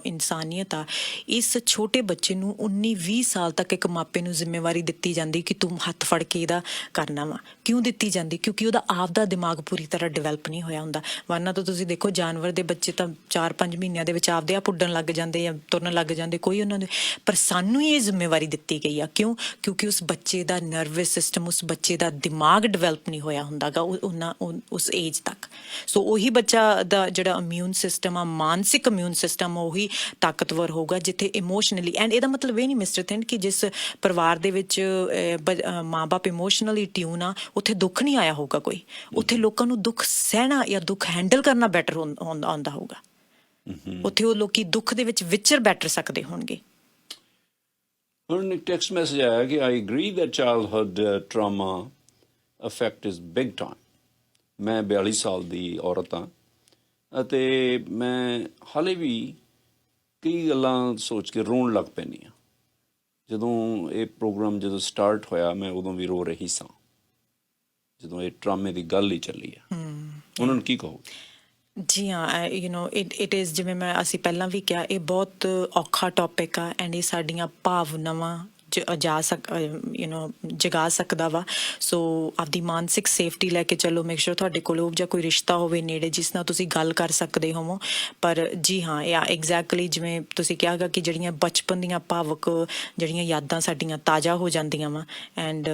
ਇਨਸਾਨੀਅਤ ਆ, ਇਸ ਛੋਟੇ ਬੱਚੇ ਨੂੰ 19-20 ਸਾਲ ਤੱਕ ਇੱਕ ਮਾਪੇ ਨੂੰ ਜ਼ਿੰਮੇਵਾਰੀ ਦਿੱਤੀ ਜਾਂਦੀ ਕਿ ਤੂੰ ਹੱਥ ਫੜ ਕੇ ਇਹਦਾ ਕਰਨਾ ਵਾ। ਕਿਉਂ ਦਿੱਤੀ ਜਾਂਦੀ? ਕਿਉਂਕਿ ਉਹਦਾ ਆਪਦਾ ਦਿਮਾਗ ਪੂਰੀ ਤਰ੍ਹਾਂ ਡਿਵੈਲਪ ਨਹੀਂ ਹੋਇਆ ਹੁੰਦਾ। ਵਰਨਾ ਤਾਂ ਤੁਸੀਂ ਦੇਖੋ ਜਾਨਵਰ ਦੇ ਬੱਚੇ ਤਾਂ 4-5 ਮਹੀਨਿਆਂ ਦੇ ਵਿੱਚ ਆਪਦੇ ਆਪ ਉੱਡਣ ਲੱਗ ਜਾਂਦੇ ਜਾਂ ਤੁਰਨ ਲੱਗ ਜਾਂਦੇ, ਕੋਈ ਉਹਨਾਂ ਦੇ। ਪਰ ਸਾਨੂੰ ਹੀ ਇਹ ਜ਼ਿੰਮੇਵਾਰੀ ਦਿੱਤੀ ਗਈ ਆ। ਕਿਉਂ? ਕਿਉਂਕਿ ਉਸ ਬੱਚੇ ਦਾ ਨਰਵਸ ਸਿਸਟਮ, ਉਸ ਬੱਚੇ ਦਾ ਦਿਮਾਗ ਡਿਵੈਲਪ ਨਹੀਂ ਹੋਇਆ ਹੁੰਦਾ ਗਾ ਉਸ ਏਜ ਤੱਕ। ਸੋ ਉਹੀ ਬੱਚਾ ਦਾ ਜਿਹੜਾ ਇਮਿਊਨ ਸਿਸਟਮ ਆ, ਮਾਨਸਿਕ ਇਮਿਊਨ ਸਿਸਟਮ, ਉਹੀ ਤਾਕਤਵਰ ਹੋਊਗਾ ਜਿੱਥੇ ਇਮੋਸ਼ਨਲੀ। ਐਂਡ ਇਹਦਾ ਮਤਲਬ ਇਹ ਨਹੀਂ ਮਿਸਟਰ ਥਿੰਨ ਕਿ ਜਿਸ ਪਰਿਵਾਰ ਦੇ ਵਿੱਚ ਮਾਂ-ਬਾਪ ਇਮੋਸ਼ਨਲੀ ਟਿਊਨ ਆ, ਉੱਥੇ ਦੁੱਖ ਨਹੀਂ ਆਇਆ ਹੋਊਗਾ ਕੋਈ। ਉੱਥੇ ਲੋਕਾਂ ਨੂੰ ਦੁੱਖ ਸਹਿਣਾ ਜਾਂ ਦੁੱਖ ਹੈਂਡਲ ਕਰਨਾ ਬੈਟਰ ਆਉਂਦਾ ਹੋਊਗਾ। ਉੱਥੇ ਉਹ ਲੋਕੀ ਦੁੱਖ ਦੇ ਵਿੱਚ ਵਿਚਰ ਬੈਟਰ ਸਕਦੇ ਹੋਣਗੇ। ਹੁਣ ਇੱਕ ਟੈਕਸਟ ਮੈਸੇਜ ਆਇਆ ਕਿ I agree that childhood trauma affect is big time. ਮੈਂ 42 ਸਾਲ ਦੀ ਔਰਤ ਹਾਂ ਅਤੇ ਮੈਂ ਹਾਲੇ ਵੀ ਕਈ ਗੱਲਾਂ ਸੋਚ ਕੇ ਰੋਣ ਲੱਗ ਪੈਂਦੀ ਹਾਂ। ਜਦੋਂ ਇਹ ਪ੍ਰੋਗਰਾਮ ਸਟਾਰਟ ਹੋਇਆ, ਮੈਂ ਉਦੋਂ ਵੀ ਰੋ ਰਹੀ ਸਾਂ ਜਦੋਂ ਇਹ ਟਰਾਮੇ ਦੀ ਗੱਲ ਹੀ ਚੱਲੀ ਆ। ਉਹਨਾਂ ਨੂੰ ਕੀ ਕਹੋ? ਜੀ ਹਾਂ, ਇਟ ਇਜ਼, ਜਿਵੇਂ ਅਸੀਂ ਪਹਿਲਾਂ ਵੀ ਕਿਹਾ, ਇਹ ਬਹੁਤ ਔਖਾ ਟੌਪਿਕ ਆ ਐਂਡ ਇਹ ਸਾਡੀਆਂ ਭਾਵਨਾਵਾਂ ਜਗਾ ਸਕਦਾ ਵਾ। ਸੋ ਆਪਦੀ ਮਾਨਸਿਕ ਸੇਫਟੀ ਲੈ ਕੇ ਚੱਲੋ। ਮੇਕ ਸ਼ੋਰ ਤੁਹਾਡੇ ਕੋਲ ਉਹ ਜਾਂ ਕੋਈ ਰਿਸ਼ਤਾ ਹੋਵੇ ਨੇੜੇ ਜਿਸ ਨਾਲ ਤੁਸੀਂ ਗੱਲ ਕਰ ਸਕਦੇ ਹੋਵੋ। ਪਰ ਜੀ ਹਾਂ, ਐਗਜ਼ੈਕਟਲੀ ਜਿਵੇਂ ਤੁਸੀਂ ਕਿਹਾਗਾ ਕਿ ਜਿਹੜੀਆਂ ਬਚਪਨ ਦੀਆਂ ਭਾਵੁਕ ਜਿਹੜੀਆਂ ਯਾਦਾਂ ਸਾਡੀਆਂ ਤਾਜ਼ਾ ਹੋ ਜਾਂਦੀਆਂ ਵਾ। ਐਂਡ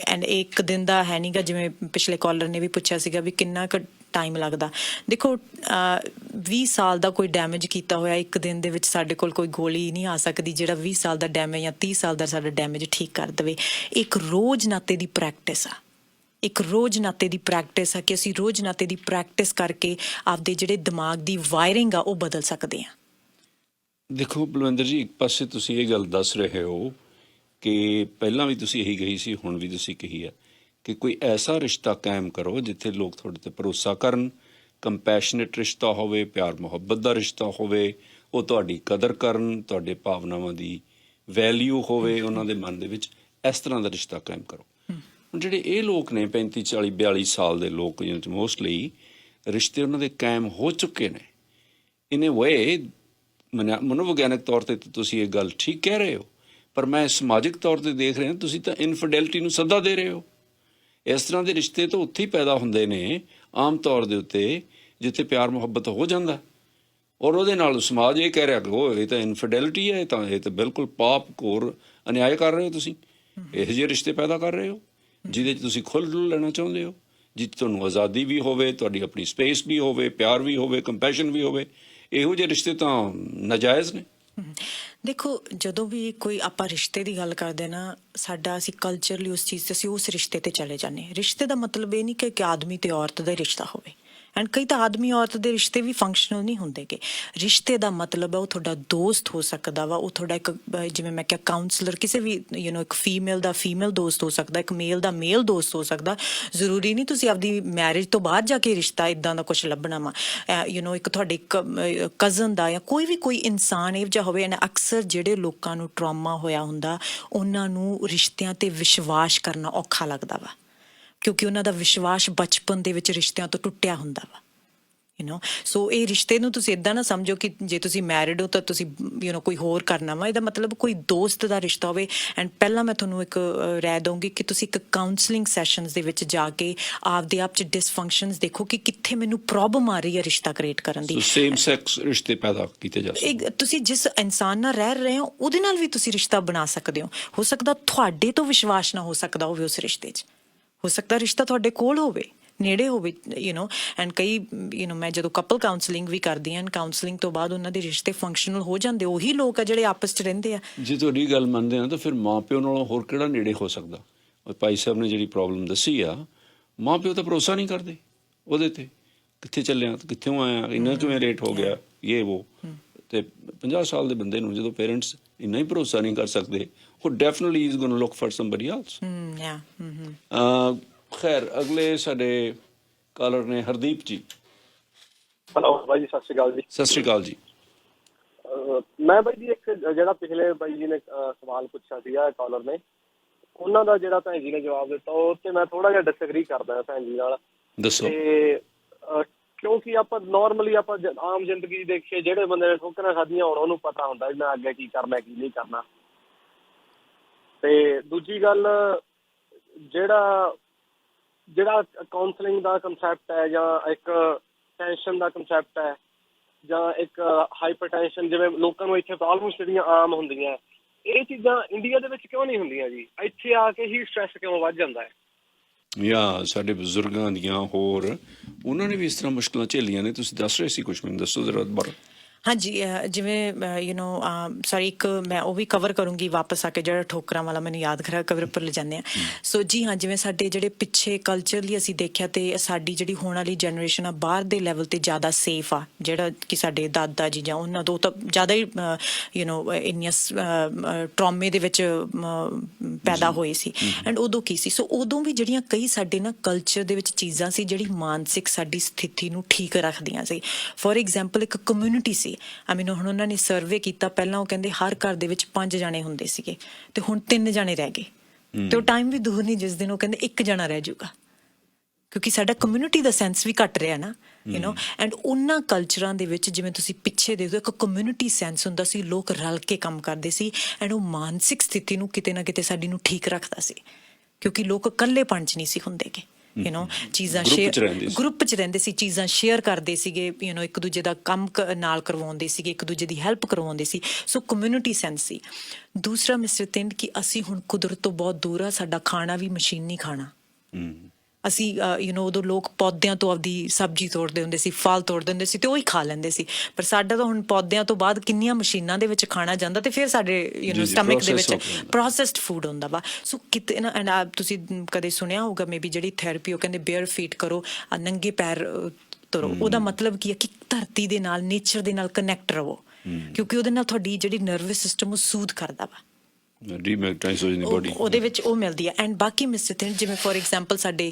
ਐਂਡ ਇੱਕ ਦਿਨ ਦਾ ਹੈ ਨੀਗਾ, ਜਿਵੇਂ ਪਿਛਲੇ ਕਾਲਰ ਨੇ ਵੀ ਪੁੱਛਿਆ ਸੀਗਾ ਵੀ ਕਿੰਨਾ ਕੁ ਟਾਈਮ ਲੱਗਦਾ। ਦੇਖੋ 20 ਸਾਲ ਦਾ ਕੋਈ ਡੈਮੇਜ ਕੀਤਾ ਹੋਇਆ ਇੱਕ ਦਿਨ ਦੇ ਵਿੱਚ ਸਾਡੇ ਕੋਲ ਕੋਈ ਗੋਲੀ ਨਹੀਂ ਆ ਸਕਦੀ ਜਿਹੜਾ 20 ਸਾਲ ਦਾ ਡੈਮੇਜ ਜਾਂ 30 ਸਾਲ ਦਾ ਸਾਡਾ ਡੈਮੇਜ ਠੀਕ ਕਰ ਦੇਵੇ। ਇੱਕ ਰੋਜ਼ ਨਾਤੇ ਦੀ ਪ੍ਰੈਕਟਿਸ ਆ, ਇੱਕ ਰੋਜ਼ ਨਾਤੇ ਦੀ ਪ੍ਰੈਕਟਿਸ ਆ ਕਿ ਅਸੀਂ ਰੋਜ਼ ਨਾਤੇ ਦੀ ਪ੍ਰੈਕਟਿਸ ਕਰਕੇ ਆਪਦੇ ਜਿਹੜੇ ਦਿਮਾਗ ਦੀ ਵਾਇਰਿੰਗ ਆ ਉਹ ਬਦਲ ਸਕਦੇ ਹਾਂ। ਦੇਖੋ ਬਲਵਿੰਦਰ ਜੀ, ਇੱਕ ਪਾਸੇ ਤੁਸੀਂ ਇਹ ਗੱਲ ਦੱਸ ਰਹੇ ਹੋ ਕਿ ਪਹਿਲਾਂ ਵੀ ਤੁਸੀਂ ਇਹੀ ਕਹੀ ਸੀ, ਹੁਣ ਵੀ ਤੁਸੀਂ ਕਹੀ ਹੈ ਕਿ ਕੋਈ ਐਸਾ ਰਿਸ਼ਤਾ ਕਾਇਮ ਕਰੋ ਜਿੱਥੇ ਲੋਕ ਤੁਹਾਡੇ 'ਤੇ ਭਰੋਸਾ ਕਰਨ, ਕੰਪੈਸ਼ਨੇਟ ਰਿਸ਼ਤਾ ਹੋਵੇ, ਪਿਆਰ ਮੁਹੱਬਤ ਦਾ ਰਿਸ਼ਤਾ ਹੋਵੇ, ਉਹ ਤੁਹਾਡੀ ਕਦਰ ਕਰਨ, ਤੁਹਾਡੇ ਭਾਵਨਾਵਾਂ ਦੀ ਵੈਲਿਊ ਹੋਵੇ ਉਹਨਾਂ ਦੇ ਮਨ ਦੇ ਵਿੱਚ। ਇਸ ਤਰ੍ਹਾਂ ਦਾ ਰਿਸ਼ਤਾ ਕਾਇਮ ਕਰੋ। ਹੁਣ ਜਿਹੜੇ ਇਹ ਲੋਕ ਨੇ 35, 40, 42 ਸਾਲ ਦੇ ਲੋਕ, ਜਿਹਨਾਂ 'ਚ ਮੋਸਟਲੀ ਰਿਸ਼ਤੇ ਉਹਨਾਂ ਦੇ ਕਾਇਮ ਹੋ ਚੁੱਕੇ ਨੇ। ਇਨ ਏ ਵੇ ਮਨੋਵਿਗਿਆਨਕ ਤੌਰ 'ਤੇ ਤੁਸੀਂ ਇਹ ਗੱਲ ਠੀਕ ਕਹਿ ਰਹੇ ਹੋ, ਪਰ ਮੈਂ ਸਮਾਜਿਕ ਤੌਰ 'ਤੇ ਦੇਖ ਰਿਹਾ ਤੁਸੀਂ ਤਾਂ ਇਨਫਿਡੈਲਿਟੀ ਨੂੰ ਸੱਦਾ ਦੇ ਰਹੇ ਹੋ। ਇਸ ਤਰ੍ਹਾਂ ਦੇ ਰਿਸ਼ਤੇ ਤਾਂ ਉੱਥੇ ਹੀ ਪੈਦਾ ਹੁੰਦੇ ਨੇ ਆਮ ਤੌਰ ਦੇ ਉੱਤੇ ਜਿੱਥੇ ਪਿਆਰ ਮੁਹੱਬਤ ਹੋ ਜਾਂਦਾ, ਔਰ ਉਹਦੇ ਨਾਲ ਸਮਾਜ ਇਹ ਕਹਿ ਰਿਹਾ ਕਿ ਉਹ ਇਹ ਤਾਂ ਇਨਫਿਡੈਲਿਟੀ ਹੈ, ਇਹ ਤਾਂ ਬਿਲਕੁਲ ਪਾਪ ਘੋਰ ਅਨਿਆਏ ਕਰ ਰਹੇ ਹੋ ਤੁਸੀਂ। ਇਹੋ ਜਿਹੇ ਰਿਸ਼ਤੇ ਪੈਦਾ ਕਰ ਰਹੇ ਹੋ ਜਿਹਦੇ 'ਚ ਤੁਸੀਂ ਖੁੱਲ੍ਹ ਲੈਣਾ ਚਾਹੁੰਦੇ ਹੋ, ਜਿੱਥੇ ਤੁਹਾਨੂੰ ਆਜ਼ਾਦੀ ਵੀ ਹੋਵੇ, ਤੁਹਾਡੀ ਆਪਣੀ ਸਪੇਸ ਵੀ ਹੋਵੇ, ਪਿਆਰ ਵੀ ਹੋਵੇ, ਕੰਪੈਸ਼ਨ ਵੀ ਹੋਵੇ। ਇਹੋ ਜਿਹੇ ਰਿਸ਼ਤੇ ਤਾਂ ਨਾਜਾਇਜ਼ ਨੇ। ਦੇਖੋ, ਜਦੋਂ ਵੀ ਕੋਈ ਆਪਾਂ ਰਿਸ਼ਤੇ ਦੀ ਗੱਲ ਕਰਦੇ ਨਾ, ਸਾਡਾ ਅਸੀਂ ਕਲਚਰਲੀ ਉਸ ਚੀਜ਼ ਤੇ ਅਸੀਂ ਉਸ ਰਿਸ਼ਤੇ ਤੇ ਚਲੇ ਜਾਂਦੇ। ਰਿਸ਼ਤੇ ਦਾ ਮਤਲਬ ਇਹ ਨਹੀਂ ਕਿ ਆਦਮੀ ਤੇ ਔਰਤ ਦਾ ਹੀ ਰਿਸ਼ਤਾ ਹੋਵੇ, ਐਂਡ ਕਈ ਤਾਂ ਆਦਮੀ ਔਰਤ ਦੇ ਰਿਸ਼ਤੇ ਵੀ ਫੰਕਸ਼ਨਲ ਨਹੀਂ ਹੁੰਦੇ ਗੇ। ਰਿਸ਼ਤੇ ਦਾ ਮਤਲਬ ਹੈ ਉਹ ਤੁਹਾਡਾ ਦੋਸਤ ਹੋ ਸਕਦਾ ਵਾ, ਉਹ ਤੁਹਾਡਾ ਇੱਕ ਜਿਵੇਂ ਮੈਂ ਕਿਹਾ ਕਾਉਂਸਲਰ, ਕਿਸੇ ਵੀ ਇੱਕ ਫੀਮੇਲ ਦਾ ਫੀਮੇਲ ਦੋਸਤ ਹੋ ਸਕਦਾ, ਇੱਕ ਮੇਲ ਦਾ ਮੇਲ ਦੋਸਤ ਹੋ ਸਕਦਾ। ਜ਼ਰੂਰੀ ਨਹੀਂ ਤੁਸੀਂ ਆਪਦੀ ਮੈਰਿਜ ਤੋਂ ਬਾਅਦ ਜਾ ਕੇ ਰਿਸ਼ਤਾ ਇੱਦਾਂ ਦਾ ਕੁਛ ਲੱਭਣਾ ਵਾ। ਇੱਕ ਤੁਹਾਡੇ ਕਜ਼ਨ ਦਾ ਜਾਂ ਕੋਈ ਇਨਸਾਨ ਇਹੋ ਜਿਹਾ ਹੋਵੇ। ਐਂਡ ਅਕਸਰ ਜਿਹੜੇ ਲੋਕਾਂ ਨੂੰ ਟਰਾਮਾ ਹੋਇਆ ਹੁੰਦਾ ਉਹਨਾਂ ਨੂੰ ਰਿਸ਼ਤਿਆਂ ਤੇ ਵਿਸ਼ਵਾਸ ਕਰਨਾ ਔਖਾ ਲੱਗਦਾ ਵਾ, ਕਿਉਂਕਿ ਉਹਨਾਂ ਦਾ ਵਿਸ਼ਵਾਸ ਬਚਪਨ ਦੇ ਵਿੱਚ ਰਿਸ਼ਤਿਆਂ ਤੋਂ ਟੁੱਟਿਆ ਹੁੰਦਾ ਵਾ। ਸੋ ਇਹ ਰਿਸ਼ਤੇ ਨੂੰ ਤੁਸੀਂ ਇੱਦਾਂ ਨਾ ਸਮਝੋ ਕਿ ਜੇ ਤੁਸੀਂ ਮੈਰਿਡ ਹੋ ਤਾਂ ਤੁਸੀਂ ਕੋਈ ਹੋਰ ਕਰਨਾ ਵਾ। ਇਹਦਾ ਮਤਲਬ ਕੋਈ ਦੋਸਤ ਦਾ ਰਿਸ਼ਤਾ ਹੋਵੇ। ਐਂਡ ਪਹਿਲਾਂ ਮੈਂ ਤੁਹਾਨੂੰ ਇੱਕ ਰਾਏ ਦਊਂਗੀ ਕਿ ਤੁਸੀਂ ਇੱਕ ਕਾਉਂਸਲਿੰਗ ਸੈਸ਼ਨਸ ਦੇ ਵਿੱਚ ਜਾ ਕੇ ਆਪਦੇ ਆਪ 'ਚ ਡਿਸਫੰਕਸ਼ਨਸ ਦੇਖੋ ਕਿ ਕਿੱਥੇ ਮੈਨੂੰ ਪ੍ਰੋਬਲਮ ਆ ਰਹੀ ਹੈ ਰਿਸ਼ਤਾ ਕ੍ਰੀਏਟ ਕਰਨ ਦੀ। ਸੇਮ ਸੈਕਸ ਰਿਸ਼ਤੇ ਪੈਦਾ ਕੀਤੇ ਜਾ ਸਕਦੇ। ਤੁਸੀਂ ਜਿਸ ਇਨਸਾਨ ਨਾਲ ਰਹਿ ਰਹੇ ਹੋ ਉਹਦੇ ਨਾਲ ਵੀ ਤੁਸੀਂ ਰਿਸ਼ਤਾ ਬਣਾ ਸਕਦੇ ਹੋ ਸਕਦਾ ਤੁਹਾਡੇ ਤੋਂ ਵਿਸ਼ਵਾਸ ਨਾ ਹੋ ਸਕਦਾ ਹੋਵੇ ਉਸ ਰਿਸ਼ਤੇ 'ਚ, ਹੋ ਸਕਦਾ ਰਿਸ਼ਤਾ ਤੁਹਾਡੇ ਕੋਲ ਹੋਵੇ, ਨੇੜੇ ਹੋਵੇ। ਐਂਡ ਕਈ ਮੈਂ ਜਦੋਂ ਕਪਲ ਕਾਉਂਸਲਿੰਗ ਵੀ ਕਰਦੀ ਹਾਂ, ਕਾਉਂਸਲਿੰਗ ਤੋਂ ਬਾਅਦ ਉਹਨਾਂ ਦੇ ਰਿਸ਼ਤੇ ਫੰਕਸ਼ਨਲ ਹੋ ਜਾਂਦੇ। ਉਹੀ ਲੋਕ ਆ ਜਿਹੜੇ ਆਪਸ 'ਚ ਰਹਿੰਦੇ ਆ। ਜੇ ਤੁਹਾਡੀ ਗੱਲ ਮੰਨਦੇ ਆ ਤਾਂ ਫਿਰ ਮਾਂ ਪਿਓ ਨਾਲੋਂ ਹੋਰ ਕਿਹੜਾ ਨੇੜੇ ਹੋ ਸਕਦਾ? ਭਾਈ ਸਾਹਿਬ ਨੇ ਜਿਹੜੀ ਪ੍ਰੋਬਲਮ ਦੱਸੀ ਆ, ਮਾਂ ਪਿਓ ਤਾਂ ਭਰੋਸਾ ਨਹੀਂ ਕਰਦੇ ਉਹਦੇ ਤੇ, ਕਿੱਥੇ ਚੱਲਿਆ, ਕਿੱਥੋਂ ਆਇਆ, ਇੰਨਾ ਕਿਵੇਂ ਰੇਟ ਹੋ ਗਿਆ, ਇਹ ਉਹ। ਤੇ 50 ਸਾਲ ਦੇ ਬੰਦੇ ਨੂੰ ਜਦੋਂ ਪੇਰੈਂਟਸ ਇੰਨਾ ਹੀ ਭਰੋਸਾ ਨਹੀਂ ਕਰ ਸਕਦੇ, ਉਹ definitely is going to look for somebody else. ਖੈਰ, ਅਗਲੇ ਸਾਡੇ ਕਾਲਰ ਨੇ ਹਰਦੀਪ ਜੀ। ਹੈਲੋ ਬਾਈ ਜੀ, ਸਤਿ ਸ਼੍ਰੀ ਅਕਾਲ ਜੀ। ਸਤਿ ਸ਼੍ਰੀ ਅਕਾਲ ਜੀ। ਮੈਂ ਬਾਈ ਜੀ ਇੱਕ ਜਿਹੜਾ ਪਿਛਲੇ ਬਾਈ ਜੀ ਨੇ ਸਵਾਲ ਪੁੱਛਿਆ ਸੀਗਾ ਕਾਲਰ ਨੇ, ਉਹਨਾਂ ਦਾ ਜਿਹੜਾ ਭੈਣ ਜੀ ਨੇ ਜਵਾਬ ਦਿੱਤਾ ਉਹ ਤੇ ਮੈਂ ਥੋੜਾ ਜਿਹਾ ਡਿਸਐਗਰੀ ਕਰਦਾ ਭੈਣ ਜੀ ਨਾਲ। ਦੱਸੋ। ਤੇ ਕਿਉਂਕਿ ਆਪਾਂ ਨਾਰਮਲੀ ਆਪਾਂ ਆਮ ਜ਼ਿੰਦਗੀ ਦੇਖੀਏ, ਜਿਹੜੇ ਬੰਦੇ ਨੇ ਠੋਕਰਾਂ ਖਾਧੀਆਂ ਹੋਣ ਉਹਨੂੰ ਪਤਾ ਹੁੰਦਾ ਵੀ ਮੈਂ ਅੱਗੇ ਕੀ ਕਰਨਾ ਕੀ ਨਹੀਂ ਕਰਨਾ। ਤੇ ਦੂਜੀ ਗੱਲ, ਜਿਹੜਾ ਕਾਉਂਸਲਿੰਗ ਦਾ ਕੰਸੈਪਟ ਹੈ ਜਾਂ ਇੱਕ ਟੈਨਸ਼ਨ ਦਾ ਕੰਸੈਪਟ ਹੈ ਜਾਂ ਇੱਕ ਹਾਈਪਰਟੈਂਸ਼ਨ, ਜਿਵੇਂ ਲੋਕਾਂ ਨੂੰ ਇੱਥੇ ਪ੍ਰੋਬਲਮਸ ਜਿਹੜੀਆਂ ਆਮ ਹੁੰਦੀਆਂ, ਇਹ ਚੀਜ਼ਾਂ ਇੰਡੀਆ ਦੇ ਵਿੱਚ ਕਿਉਂ ਨਹੀਂ ਹੁੰਦੀਆਂ ਜੀ? ਇੱਥੇ ਆ ਕੇ ਹੀ ਸਟ੍ਰੈਸ ਕਿਉਂ ਵੱਧ ਜਾਂਦਾ ਹੈ? ਜਾਂ ਸਾਡੇ ਬਜ਼ੁਰਗਾਂ ਦੀਆਂ ਹੋਰ ਉਹਨਾਂ ਨੇ ਵੀ ਇਸ ਤਰ੍ਹਾਂ ਮੁਸ਼ਕਲਾਂ ਝੇਲੀਆਂ ਨੇ। ਤੁਸੀਂ ਦੱਸ ਰਹੇ ਸੀ ਕੁਛ, ਮੈਨੂੰ ਦੱਸੋ ਜ਼ਰਾ ਦੁਬਾਰਾ। ਹਾਂਜੀ, ਜਿਵੇਂ ਸੌਰੀ, ਇੱਕ ਮੈਂ ਉਹ ਵੀ ਕਵਰ ਕਰੂੰਗੀ ਵਾਪਸ ਆ ਕੇ, ਜਿਹੜਾ ਠੋਕਰਾਂ ਵਾਲਾ ਮੈਨੂੰ ਯਾਦ ਕਵਰ ਉੱਪਰ ਲੈ ਜਾਂਦੇ ਆ। ਸੋ ਜੀ ਹਾਂ, ਜਿਵੇਂ ਸਾਡੇ ਜਿਹੜੇ ਪਿੱਛੇ ਕਲਚਰਲੀ ਅਸੀਂ ਦੇਖਿਆ ਤੇ ਸਾਡੀ ਜਿਹੜੀ ਹੋਣ ਵਾਲੀ ਜਨਰੇਸ਼ਨ ਆ ਬਾਹਰ ਦੇ ਲੈਵਲ ਤੇ ਜ਼ਿਆਦਾ ਸੇਫ ਆ, ਜਿਹੜਾ ਕਿ ਸਾਡੇ ਦਾਦਾ ਜੀ ਜਾਂ ਉਹਨਾਂ ਤੋਂ ਤਾਂ ਜ਼ਿਆਦਾ ਹੀ ਇੰਨੀਆਂ ਟਰਾਮੇ ਦੇ ਵਿੱਚ ਪੈਦਾ ਹੋਏ ਸੀ। ਐਂਡ ਉਦੋਂ ਕੀ ਸੀ, ਸੋ ਉਦੋਂ ਵੀ ਜਿਹੜੀਆਂ ਕਈ ਸਾਡੇ ਨਾ ਕਲਚਰ ਦੇ ਵਿੱਚ ਚੀਜ਼ਾਂ ਸੀ ਜਿਹੜੀ ਮਾਨਸਿਕ ਸਾਡੀ ਸਥਿਤੀ ਨੂੰ ਠੀਕ ਰੱਖਦੀਆਂ ਸੀ। ਫੋਰ ਐਗਜ਼ਾਮਪਲ, ਇੱਕ ਕਮਿਊਨਿਟੀ ਸੀ। ਹੁਣ ਉਹਨਾਂ ਨੇ ਸਰਵੇ ਕੀਤਾ, ਪਹਿਲਾਂ ਉਹ ਕਹਿੰਦੇ ਹਰ ਘਰ ਦੇ ਵਿੱਚ 5 ਜਾਣੇ ਹੁੰਦੇ ਸੀਗੇ ਤੇ ਹੁਣ 3 ਜਾਣੇ ਰਹਿ ਗਏ। ਤੇ ਉਹ ਟਾਈਮ ਵੀ ਦੂਰ ਨਹੀਂ ਜਿਸ ਦਿਨ ਉਹ ਕਹਿੰਦੇ 1 ਜਾਣਾ ਰਹਿ ਜਾਊਗਾ, ਕਿਉਂਕਿ ਸਾਡਾ ਕਮਿਊਨਿਟੀ ਦਾ ਸੈਂਸ ਵੀ ਘੱਟ ਰਿਹਾ ਨਾ। ਐਂਡ ਉਹਨਾਂ ਕਲਚਰਾਂ ਦੇ ਵਿੱਚ ਜਿਵੇਂ ਤੁਸੀਂ ਪਿੱਛੇ ਦੇਖੋ, ਇੱਕ ਕਮਿਊਨਿਟੀ ਸੈਂਸ ਹੁੰਦਾ ਸੀ, ਲੋਕ ਰਲ ਕੇ ਕੰਮ ਕਰਦੇ ਸੀ। ਐਂਡ ਉਹ ਮਾਨਸਿਕ ਸਥਿਤੀ ਨੂੰ ਕਿਤੇ ਨਾ ਕਿਤੇ ਸਾਡੀ ਨੂੰ ਠੀਕ ਰੱਖਦਾ ਸੀ, ਕਿਉਂਕਿ ਲੋਕ ਇਕੱਲੇਪਣ 'ਚ ਨਹੀਂ ਸੀ ਹੁੰਦੇਗੇ। ਚੀਜ਼ਾਂ ਗਰੁੱਪ 'ਚ ਰਹਿੰਦੇ ਸੀ, ਚੀਜ਼ਾਂ ਸ਼ੇਅਰ ਕਰਦੇ ਸੀਗੇ, ਇੱਕ ਦੂਜੇ ਦਾ ਕੰਮ ਨਾਲ ਕਰਵਾਉਂਦੇ ਸੀਗੇ, ਇੱਕ ਦੂਜੇ ਦੀ ਹੈਲਪ ਕਰਵਾਉਂਦੇ ਸੀ। ਸੋ ਕਮਿਊਨਿਟੀ ਸੈਂਸ ਸੀ। ਦੂਸਰਾ ਮਿਸਟਰ ਤਿੰਡ, ਕਿ ਅਸੀਂ ਹੁਣ ਕੁਦਰਤ ਤੋਂ ਬਹੁਤ ਦੂਰ ਆ, ਸਾਡਾ ਖਾਣਾ ਵੀ ਮਸ਼ੀਨੀ ਖਾਣਾ। ਅਸੀਂ ਉਦੋਂ ਲੋਕ ਪੌਦਿਆਂ ਤੋਂ ਆਪਦੀ ਸਬਜ਼ੀ ਤੋੜਦੇ ਹੁੰਦੇ ਸੀ, ਫਲ ਤੋੜਦੇ ਹੁੰਦੇ ਸੀ ਤੇ ਉਹੀ ਖਾ ਲੈਂਦੇ ਸੀ। ਪਰ ਸਾਡਾ ਤਾਂ ਹੁਣ ਪੌਦਿਆਂ ਤੋਂ ਬਾਅਦ ਕਿੰਨੀਆਂ ਮਸ਼ੀਨਾਂ ਦੇ ਵਿੱਚ ਖਾਣਾ ਜਾਂਦਾ ਤੇ ਫਿਰ ਸਾਡੇ ਸਟਮਕ ਦੇ ਵਿੱਚ ਪ੍ਰੋਸੈਸਡ ਫੂਡ ਹੁੰਦਾ ਵਾ। ਸੋ ਕਿਤੇ ਨਾ, ਐਂਡ ਤੁਸੀਂ ਕਦੇ ਸੁਣਿਆ ਹੋਊਗਾ ਮੇ ਬੀ, ਜਿਹੜੀ ਥੈਰੇਪੀ ਉਹ ਕਹਿੰਦੇ ਬੇਅਰ ਫੀਟ ਕਰੋ, ਨੰਗੇ ਪੈਰ ਤੁਰੋ। ਉਹਦਾ ਮਤਲਬ ਕੀ ਹੈ ਕਿ ਧਰਤੀ ਦੇ ਨਾਲ, ਨੇਚਰ ਦੇ ਨਾਲ ਕਨੈਕਟ ਰਹੋ, ਕਿਉਂਕਿ ਉਹਦੇ ਨਾਲ ਤੁਹਾਡੀ ਜਿਹੜੀ ਨਰਵਸ ਸਿਸਟਮ ਉਹ ਸੂਦ ਕਰਦਾ ਵਾ, ਉਹਦੇ ਵਿੱਚ ਉਹ ਮਿਲਦੀ ਹੈ। ਐਂਡ ਬਾਕੀ ਮਿਸਟਰ ਥਿੰਡ, ਜਿਵੇਂ ਫੋਰ ਐਗਜ਼ਾਮਪਲ ਸਾਡੇ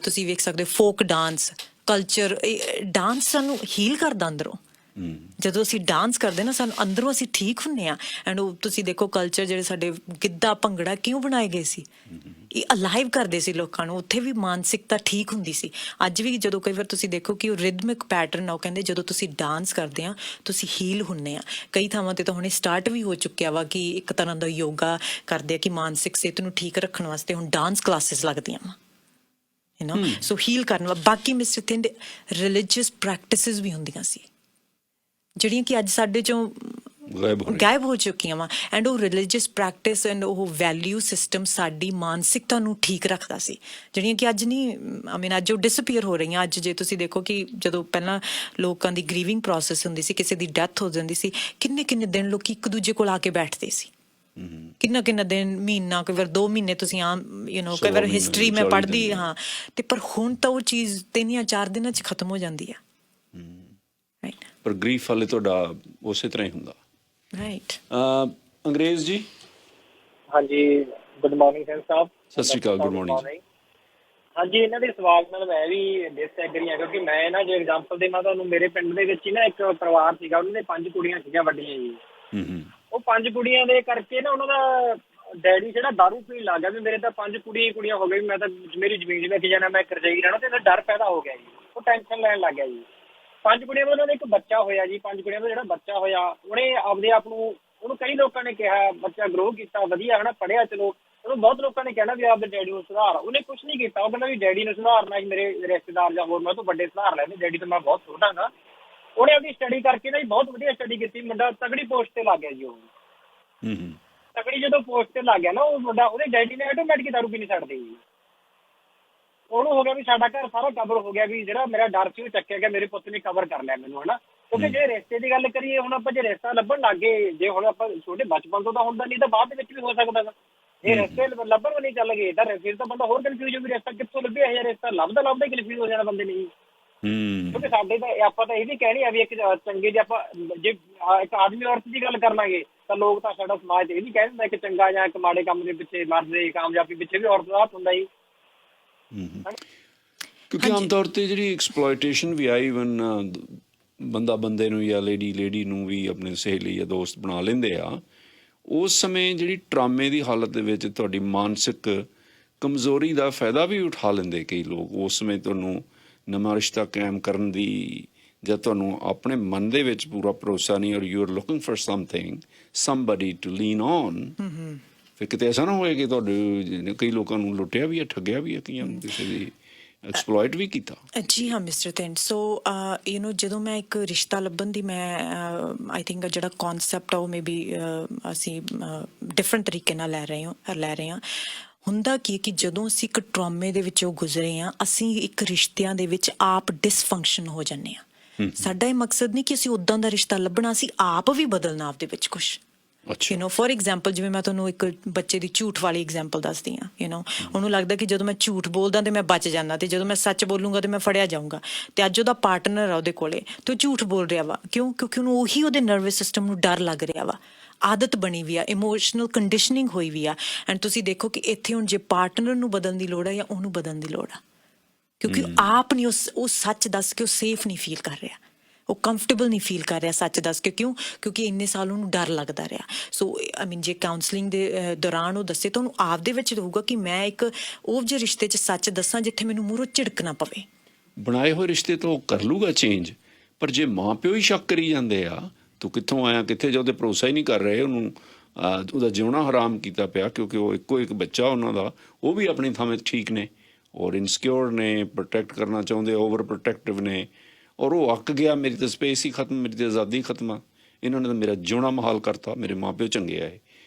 ਤੁਸੀਂ ਵੇਖ ਸਕਦੇ ਹੋ ਫੋਕ ਡਾਂਸ ਕਲਚਰ, ਡਾਂਸ ਸਾਨੂੰ ਹੀਲ ਕਰਦਾ ਅੰਦਰੋਂ। ਜਦੋਂ ਅਸੀਂ ਡਾਂਸ ਕਰਦੇ ਨਾ, ਸਾਨੂੰ ਅੰਦਰੋਂ ਅਸੀਂ ਠੀਕ ਹੁੰਦੇ ਹਾਂ। ਐਂਡ ਉਹ ਤੁਸੀਂ ਦੇਖੋ ਕਲਚਰ, ਜਿਹੜੇ ਸਾਡੇ ਗਿੱਧਾ ਭੰਗੜਾ ਕਿਉਂ ਬਣਾਏ ਗਏ ਸੀ? ਇਹ ਅਲਾਈਵ ਕਰਦੇ ਸੀ ਲੋਕਾਂ ਨੂੰ, ਉੱਥੇ ਵੀ ਮਾਨਸਿਕਤਾ ਠੀਕ ਹੁੰਦੀ ਸੀ। ਅੱਜ ਵੀ ਜਦੋਂ ਕਈ ਵਾਰ ਤੁਸੀਂ ਦੇਖੋ ਕਿ ਉਹ ਰਿਦਮਿਕ ਪੈਟਰਨ ਆ, ਉਹ ਕਹਿੰਦੇ ਜਦੋਂ ਤੁਸੀਂ ਡਾਂਸ ਕਰਦੇ ਆ ਤੁਸੀਂ ਹੀਲ ਹੁੰਦੇ ਆ। ਕਈ ਥਾਵਾਂ ਤੇ ਤਾਂ ਹੁਣ ਸਟਾਰਟ ਵੀ ਹੋ ਚੁੱਕਿਆ ਵਾ ਕਿ ਇੱਕ ਤਰ੍ਹਾਂ ਦਾ ਯੋਗਾ ਕਰਦੇ ਆ ਕਿ ਮਾਨਸਿਕ ਸਿਹਤ ਨੂੰ ਠੀਕ ਰੱਖਣ ਵਾਸਤੇ ਹੁਣ ਡਾਂਸ ਕਲਾਸਿਸ ਲੱਗਦੀਆਂ ਵਾ, ਸੋ ਹੀਲ ਕਰਨ ਵਾ। ਬਾਕੀ ਮਿਸਟਰ ਥਿੰਡ, ਰਿਲੀਜੀਅਸ ਪ੍ਰੈਕਟਿਸਿਸ ਵੀ ਹੁੰਦੀਆਂ ਸੀ ਜਿਹੜੀਆਂ ਕਿ ਅੱਜ ਸਾਡੇ ਚੋਂ ਗਾਇਬ ਹੋ ਚੁੱਕੀਆਂ ਵਾ ਐਂਡ ਉਹ ਰਿਲੀਜੀਅਸ ਪ੍ਰੈਕਟਿਸ ਐਂਡ ਉਹ ਵੈਲਿਊ ਸਿਸਟਮ ਸਾਡੀ ਮਾਨਸਿਕਤਾ ਨੂੰ ਠੀਕ ਰੱਖਦਾ ਸੀ, ਜਿਹੜੀਆਂ ਕਿ ਅੱਜ ਨਹੀਂ, ਆਈ ਮੀਨ ਅੱਜ ਉਹ ਡਿਸਅਪੀਅਰ ਹੋ ਰਹੀਆਂ। ਅੱਜ ਜੇ ਤੁਸੀਂ ਦੇਖੋ ਕਿ ਜਦੋਂ ਪਹਿਲਾਂ ਲੋਕਾਂ ਦੀ ਗ੍ਰੀਵਿੰਗ ਪ੍ਰੋਸੈਸ ਹੁੰਦੀ ਸੀ, ਕਿਸੇ ਦੀ ਡੈਥ ਹੋ ਜਾਂਦੀ ਸੀ, ਕਿੰਨੇ ਕਿੰਨੇ ਦਿਨ ਲੋਕੀ ਇੱਕ ਦੂਜੇ ਕੋਲ ਆ ਕੇ ਬੈਠਦੇ ਸੀ, ਕਿੰਨਾ ਕਿੰਨਾ ਦਿਨ, ਮਹੀਨਾ, ਕਈ ਵਾਰ 2 ਮਹੀਨੇ, ਤੁਸੀਂ ਆਮ ਕਈ ਵਾਰ ਹਿਸਟਰੀ ਮੈਂ ਪੜ੍ਹਦੀ ਹਾਂ, ਤੇ ਪਰ ਹੁਣ ਤਾਂ ਉਹ ਚੀਜ਼ 3 ਜਾਂ 4 ਦਿਨਾਂ 'ਚ ਖਤਮ ਹੋ ਜਾਂਦੀ ਆ। ਰਾਈਟ, ਪਰ ਗ੍ਰੀਫ ਵਾਲੇ ਤੁਹਾਡਾ ਉਸੇ ਤਰ੍ਹਾਂ ਹੀ ਹੁੰਦਾ। ਰਾਈਟ। ਅੰਗਰੇਜ਼ ਜੀ, ਹਾਂਜੀ, ਗੁੱਡ ਮਾਰਨਿੰਗ ਸਰ ਸਾਹਿਬ। ਸਤਿ ਸ਼੍ਰੀ ਅਕਾਲ, ਗੁੱਡ ਮਾਰਨਿੰਗ। ਹਾਂਜੀ, ਇਹਨਾਂ ਦੇ ਸਵਾਲ ਨਾਲ ਮੈਂ ਵੀ ਡਿਸਐਗਰੀ ਹਾਂ, ਕਿਉਂਕਿ ਮੈਂ ਨਾ, ਜੇ ਐਗਜ਼ਾਮਪਲ ਦੇ ਮੈਂ ਤੁਹਾਨੂੰ, ਮੇਰੇ ਪਿੰਡ ਦੇ ਵਿੱਚ ਹੀ ਨਾ ਇੱਕ ਪਰਿਵਾਰ ਸੀਗਾ, ਉਹਨਾਂ ਦੇ 5 ਕੁੜੀਆਂ ਸੀਗੀਆਂ ਵੱਡੀਆਂ ਜੀ। ਉਹ 5 ਕੁੜੀਆਂ ਦੇ ਕਰਕੇ ਨਾ ਉਹਨਾਂ ਦਾ ਡੈਡੀ ਜਿਹੜਾ ਦਾਰੂ ਪੀਣ ਲੱਗ ਗਿਆ ਵੀ ਮੇਰੇ ਤਾਂ 5 ਕੁੜੀਆਂ ਹੋ ਗਈ, ਮੈਂ ਤਾਂ ਮੇਰੀ ਜ਼ਮੀਨ ਵਿੱਚ ਜਾਣਾ, ਮੈਂ ਕਰਜ਼ਾਈ ਰਹਿਣਾ, ਤੇ ਇਹਦਾ ਡਰ ਪੈਦਾ ਹੋ ਗਿਆ ਜੀ। ਉਹ ਟੈਨਸ਼ਨ ਲੈਣ ਲੱਗ ਗਿਆ ਜੀ। 5 ਕੁੜੀਆਂ ਦਾ ਉਹਨਾਂ ਦਾ ਇੱਕ ਬੱਚਾ ਹੋਇਆ ਜੀ। 5 ਕੁੜੀਆਂ ਦਾ ਜਿਹੜਾ ਬੱਚਾ ਹੋਇਆ, ਉਹਨੇ ਆਪਦੇ ਆਪ ਨੂੰ, ਉਹਨੂੰ ਕਈ ਲੋਕਾਂ ਨੇ ਕਿਹਾ, ਬੱਚਾ ਗਰੋ ਕੀਤਾ, ਵਧੀਆ ਹੈ ਨਾ, ਪੜ੍ਹਿਆ, ਚਲੋ ਉਹਨੂੰ ਬਹੁਤ ਲੋਕਾਂ ਨੇ ਕਹਿਣਾ ਵੀ ਆਪਦੇ ਡੈਡੀ ਨੂੰ ਸੁਧਾਰ। ਉਹਨੇ ਕੁਛ ਨਹੀਂ ਕੀਤਾ। ਉਹ ਕਹਿੰਦਾ ਵੀ ਡੈਡੀ ਨੂੰ ਸੁਧਾਰਨਾ ਹੀ, ਮੇਰੇ ਰਿਸ਼ਤੇਦਾਰ ਜਾਂ ਹੋਰ ਮੈਂ ਤੋਂ ਵੱਡੇ ਸੁਧਾਰ ਲੈਂਦੇ, ਡੈਡੀ ਤੋਂ ਮੈਂ ਬਹੁਤ ਛੋਟਾ ਗਾ। ਉਹਨੇ ਆਪਣੀ ਸਟੱਡੀ ਕਰਕੇ ਨਾ ਜੀ ਬਹੁਤ ਵਧੀਆ ਸਟੱਡੀ ਕੀਤੀ, ਮੁੰਡਾ ਤਗੜੀ ਪੋਸਟ ਤੇ ਲੱਗ ਗਿਆ ਜੀ। ਉਹ ਤਗੜੀ ਜਦੋਂ ਪੋਸਟ ਤੇ ਲੱਗ ਗਿਆ ਨਾ ਉਹ ਮੁੰਡਾ, ਉਹਦੇ ਡੈਡੀ ਨੇ ਆਟੋਮੈਟਿਕ ਦਾਰੂ ਪੀਣੀ ਛੱਡ ਦਿੱਤੀ ਜੀ। ਉਹਨੂੰ ਹੋ ਗਿਆ ਵੀ ਸਾਡਾ ਘਰ ਸਾਰਾ ਕਵਰ ਹੋ ਗਿਆ, ਵੀ ਜਿਹੜਾ ਮੇਰਾ ਡਰ ਸੀ ਉਹ ਚੱਕਿਆ ਗਿਆ, ਮੇਰੇ ਪੁੱਤ ਨੇ ਕਵਰ ਕਰ ਲਿਆ ਮੈਨੂੰ, ਹਨਾ। ਕਿਉਂਕਿ ਜੇ ਰਿਸ਼ਤੇ ਦੀ ਗੱਲ ਕਰੀਏ, ਹੁਣ ਆਪਾਂ ਜੇ ਰਿਸ਼ਤਾ ਲੱਭਣ ਲੱਗ ਗਏ, ਜੇ ਹੁਣ ਆਪਾਂ ਛੋਟੇ ਬਚਪਨ ਤੋਂ ਤਾਂ ਹੁੰਦਾ ਨਹੀਂ, ਤਾਂ ਬਾਅਦ ਦੇ ਵਿੱਚ ਵੀ ਹੋ ਸਕਦਾ ਗਾ। ਜੇ ਰਿਸ਼ਤੇ ਲੱਭਣ ਵੀ ਨਹੀਂ ਚੱਲ ਗਏ ਤਾਂ ਫਿਰ ਤਾਂ ਬੰਦਾ ਹੋਰ ਕਨਫਿਊਜ਼ ਹੋ ਵੀ ਰਿਸ਼ਤਾ ਕਿੱਥੋਂ ਲੱਭਿਆ, ਇਹ ਰਿਸ਼ਤਾ ਲੱਭਦਾ ਹੀ ਕਨਫਿਊਜ਼ ਹੋ ਜਾਣਾ ਬੰਦੇ ਨੇ। ਕਿਉਂਕਿ ਸਾਡੇ ਤਾਂ ਆਪਾਂ ਤਾਂ ਇਹ ਵੀ ਕਹਿਣੀ ਆ ਵੀ ਇੱਕ ਚੰਗੇ, ਜੇ ਆਪਾਂ ਜੇ ਇੱਕ ਆਦਮੀ ਔਰਤ ਦੀ ਗੱਲ ਕਰ ਲਾਂਗੇ ਤਾਂ ਲੋਕ ਤਾਂ, ਸਾਡਾ ਸਮਾਜ ਇਹ ਵੀ ਕਹਿ ਦਿੰਦਾ ਇੱਕ ਚੰਗਾ ਜਾਂ ਇੱਕ ਮਾੜੇ ਕੰਮ ਦੇ ਪਿੱਛੇ, ਮਰਦ ਦੀ ਕਾਮਯਾਬੀ ਪਿੱਛੇ ਵੀ ਔਰਤ ਦਾ ਹੱਥ ਹੁੰਦਾ ਜੀ। ਕਿਉਂਕਿ ਆਮ ਤੌਰ ਤੇ ਜਿਹੜੀ ਐਕਸਪਲੋਇਟੇਸ਼ਨ ਵੀ ਆਈ, ਇਵਨ ਬੰਦਾ ਬੰਦੇ ਨੂੰ ਜਾਂ ਲੇਡੀ ਨੂੰ ਵੀ ਆਪਣੇ ਸਹੇਲੀ ਜਾਂ ਦੋਸਤ ਬਣਾ ਲੈਂਦੇ ਆ, ਉਸ ਸਮੇਂ ਜਿਹੜੀ ਟਰਾਮੇ ਦੀ ਹਾਲਤ ਦੇ ਵਿੱਚ ਤੁਹਾਡੀ ਮਾਨਸਿਕ ਕਮਜ਼ੋਰੀ ਦਾ ਫਾਇਦਾ ਵੀ ਉਠਾ ਲੈਂਦੇ ਕਈ ਲੋਕ। ਉਸ ਸਮੇਂ ਤੁਹਾਨੂੰ ਨਵਾਂ ਰਿਸ਼ਤਾ ਕਾਇਮ ਕਰਨ ਦੀ, ਜਾਂ ਤੁਹਾਨੂੰ ਆਪਣੇ ਮਨ ਦੇ ਵਿੱਚ ਪੂਰਾ ਭਰੋਸਾ ਨਹੀਂ, or you are looking for somebody to lean on, ਫਿਰ ਕਿਤੇ ਐਸਾ ਨਾ ਹੋਏ ਕਿ ਤੁਹਾਡੇ ਕਈ ਲੋਕਾਂ ਨੂੰ ਲੁੱਟਿਆ ਵੀ ਹੈ, ਠੱਗਿਆ ਵੀ ਹੈ, ਕਈਆਂ ਨੂੰ ਕਿਸੇ ਦੀ ਐਕਸਪਲੋਇਟ ਵੀ ਕੀਤਾ। ਜੀ ਹਾਂ ਮਿਸਟਰ ਥਿੰਡ। ਸੋ ਜਦੋਂ ਮੈਂ ਇੱਕ ਰਿਸ਼ਤਾ ਲੱਭਣ ਦੀ, ਮੈਂ ਆਈ ਥਿੰਕ ਜਿਹੜਾ ਕਨਸੈਪਟ ਆ ਉਹ ਮੇ ਬੀ ਅਸੀਂ ਡਿਫਰੈਂਟ ਤਰੀਕੇ ਨਾਲ ਲੈ ਰਹੇ ਹਾਂ। ਹੁੰਦਾ ਕੀ ਕਿ ਜਦੋਂ ਅਸੀਂ ਇੱਕ ਟਰਾਮੇ ਦੇ ਵਿੱਚੋਂ ਗੁਜ਼ਰੇ ਹਾਂ, ਅਸੀਂ ਇੱਕ ਰਿਸ਼ਤਿਆਂ ਦੇ ਵਿੱਚ ਆਪ ਡਿਸਫੰਕਸ਼ਨ ਹੋ ਜਾਂਦੇ ਹਾਂ। ਸਾਡਾ ਇਹ ਮਕਸਦ ਨਹੀਂ ਕਿ ਅਸੀਂ ਉੱਦਾਂ ਦਾ ਰਿਸ਼ਤਾ ਲੱਭਣਾ, ਅਸੀਂ ਆਪ ਵੀ ਬਦਲਣਾ ਆਪਦੇ ਵਿੱਚ ਕੁਛ। ਫੋਰ ਐਗਜ਼ਾਮਪਲ, ਜਿਵੇਂ ਮੈਂ ਤੁਹਾਨੂੰ ਇੱਕ ਬੱਚੇ ਦੀ ਝੂਠ ਵਾਲੀ ਐਗਜ਼ਾਮਪਲ ਦੱਸਦੀ ਹਾਂ। ਉਹਨੂੰ ਲੱਗਦਾ ਕਿ ਜਦੋਂ ਮੈਂ ਝੂਠ ਬੋਲਦਾ ਤੇ ਮੈਂ ਬਚ ਜਾਂਦਾ, ਤੇ ਜਦੋਂ ਮੈਂ ਸੱਚ ਬੋਲੂੰਗਾ ਤੇ ਮੈਂ ਫੜਿਆ ਜਾਊਂਗਾ। ਤੇ ਅੱਜ ਉਹਦਾ ਪਾਰਟਨਰ ਆ ਉਹਦੇ ਕੋਲੇ, ਤੇ ਉਹ ਝੂਠ ਬੋਲ ਰਿਹਾ ਵਾ। ਕਿਉਂਕਿ ਉਹਨੂੰ ਉਹੀ ਉਹਦੇ ਨਰਵਸ ਸਿਸਟਮ ਨੂੰ ਡਰ ਲੱਗ ਰਿਹਾ ਵਾ, ਆਦਤ ਬਣੀ ਵੀ ਆ, ਇਮੋਸ਼ਨਲ ਕੰਡੀਸ਼ਨਿੰਗ ਹੋਈ ਵੀ ਆ। ਐਂਡ ਤੁਸੀਂ ਦੇਖੋ ਕਿ ਇੱਥੇ ਹੁਣ ਜੇ ਪਾਰਟਨਰ ਨੂੰ ਬਦਲਣ ਦੀ ਲੋੜ ਆ ਜਾਂ ਉਹਨੂੰ ਬਦਲਣ ਦੀ ਲੋੜ ਆ, ਕਿਉਂਕਿ ਆਪ ਨਹੀਂ ਉਹ ਸੱਚ ਦੱਸ ਕੇ ਉਹ ਸੇਫ ਨਹੀਂ ਫੀਲ ਕਰ ਰਿਹਾ, ਉਹ ਕੰਫਰਟੇਬਲ ਨਹੀਂ ਫੀਲ ਕਰ ਰਿਹਾ ਸੱਚ ਦੱਸ ਕੇ। ਕਿਉਂਕਿ ਇੰਨੇ ਸਾਲ ਉਹਨੂੰ ਡਰ ਲੱਗਦਾ ਰਿਹਾ। ਸੋ ਆਈ ਮੀਨ ਜੇ ਕਾਉਂਸਲਿੰਗ ਦੇ ਦੌਰਾਨ ਉਹ ਦੱਸੇ ਤਾਂ ਉਹਨੂੰ ਆਪਦੇ ਵਿੱਚ ਰਹੂਗਾ ਕਿ ਮੈਂ ਇੱਕ ਉਹ ਜਿਹੇ ਰਿਸ਼ਤੇ 'ਚ ਸੱਚ ਦੱਸਾਂ ਜਿੱਥੇ ਮੈਨੂੰ ਮੂਹਰੋਂ ਝਿੜਕਣਾ ਪਵੇ। ਬਣਾਏ ਹੋਏ ਰਿਸ਼ਤੇ ਤੋਂ ਕਰ ਲੂਗਾ ਚੇਂਜ, ਪਰ ਜੇ ਮਾਂ ਪਿਓ ਹੀ ਸ਼ੱਕ ਕਰੀ ਜਾਂਦੇ ਆ, ਤੂੰ ਕਿੱਥੋਂ ਆਇਆ, ਕਿੱਥੇ ਜਾ, ਉਹਦੇ ਭਰੋਸਾ ਹੀ ਨਹੀਂ ਕਰ ਰਹੇ, ਉਹਨੂੰ ਉਹਦਾ ਜਿਉਣਾ ਹਰਾਮ ਕੀਤਾ ਪਿਆ, ਕਿਉਂਕਿ ਉਹ ਇੱਕੋ ਇੱਕ ਬੱਚਾ ਉਹਨਾਂ ਦਾ, ਉਹ ਵੀ ਆਪਣੀ ਥਾਂ 'ਤੇ ਠੀਕ ਨੇ ਔਰ ਇਨਸਿਕਿਉਰ ਨੇ, ਪ੍ਰੋਟੈਕਟ ਕਰਨਾ ਚਾਹੁੰਦੇ, ਓਵਰ ਪ੍ਰੋਟੈਕਟਿਵ ਨੇ, ਔਰ ਉਹ ਅੱਕ ਗਿਆ, ਮੇਰੀ ਤਾਂ ਸਪੇਸ ਹੀ ਖਤਮ, ਮੇਰੀ ਤਾਂ ਆਜ਼ਾਦੀ ਖਤਮ ਆ, ਇਹਨਾਂ ਨੇ ਤਾਂ ਮੇਰਾ ਜਿਉਣਾ ਮੁਹਾਲ ਕਰਤਾ, ਮੇਰੇ ਮਾਂ ਪਿਓ ਚੰਗੇ ਆਏ।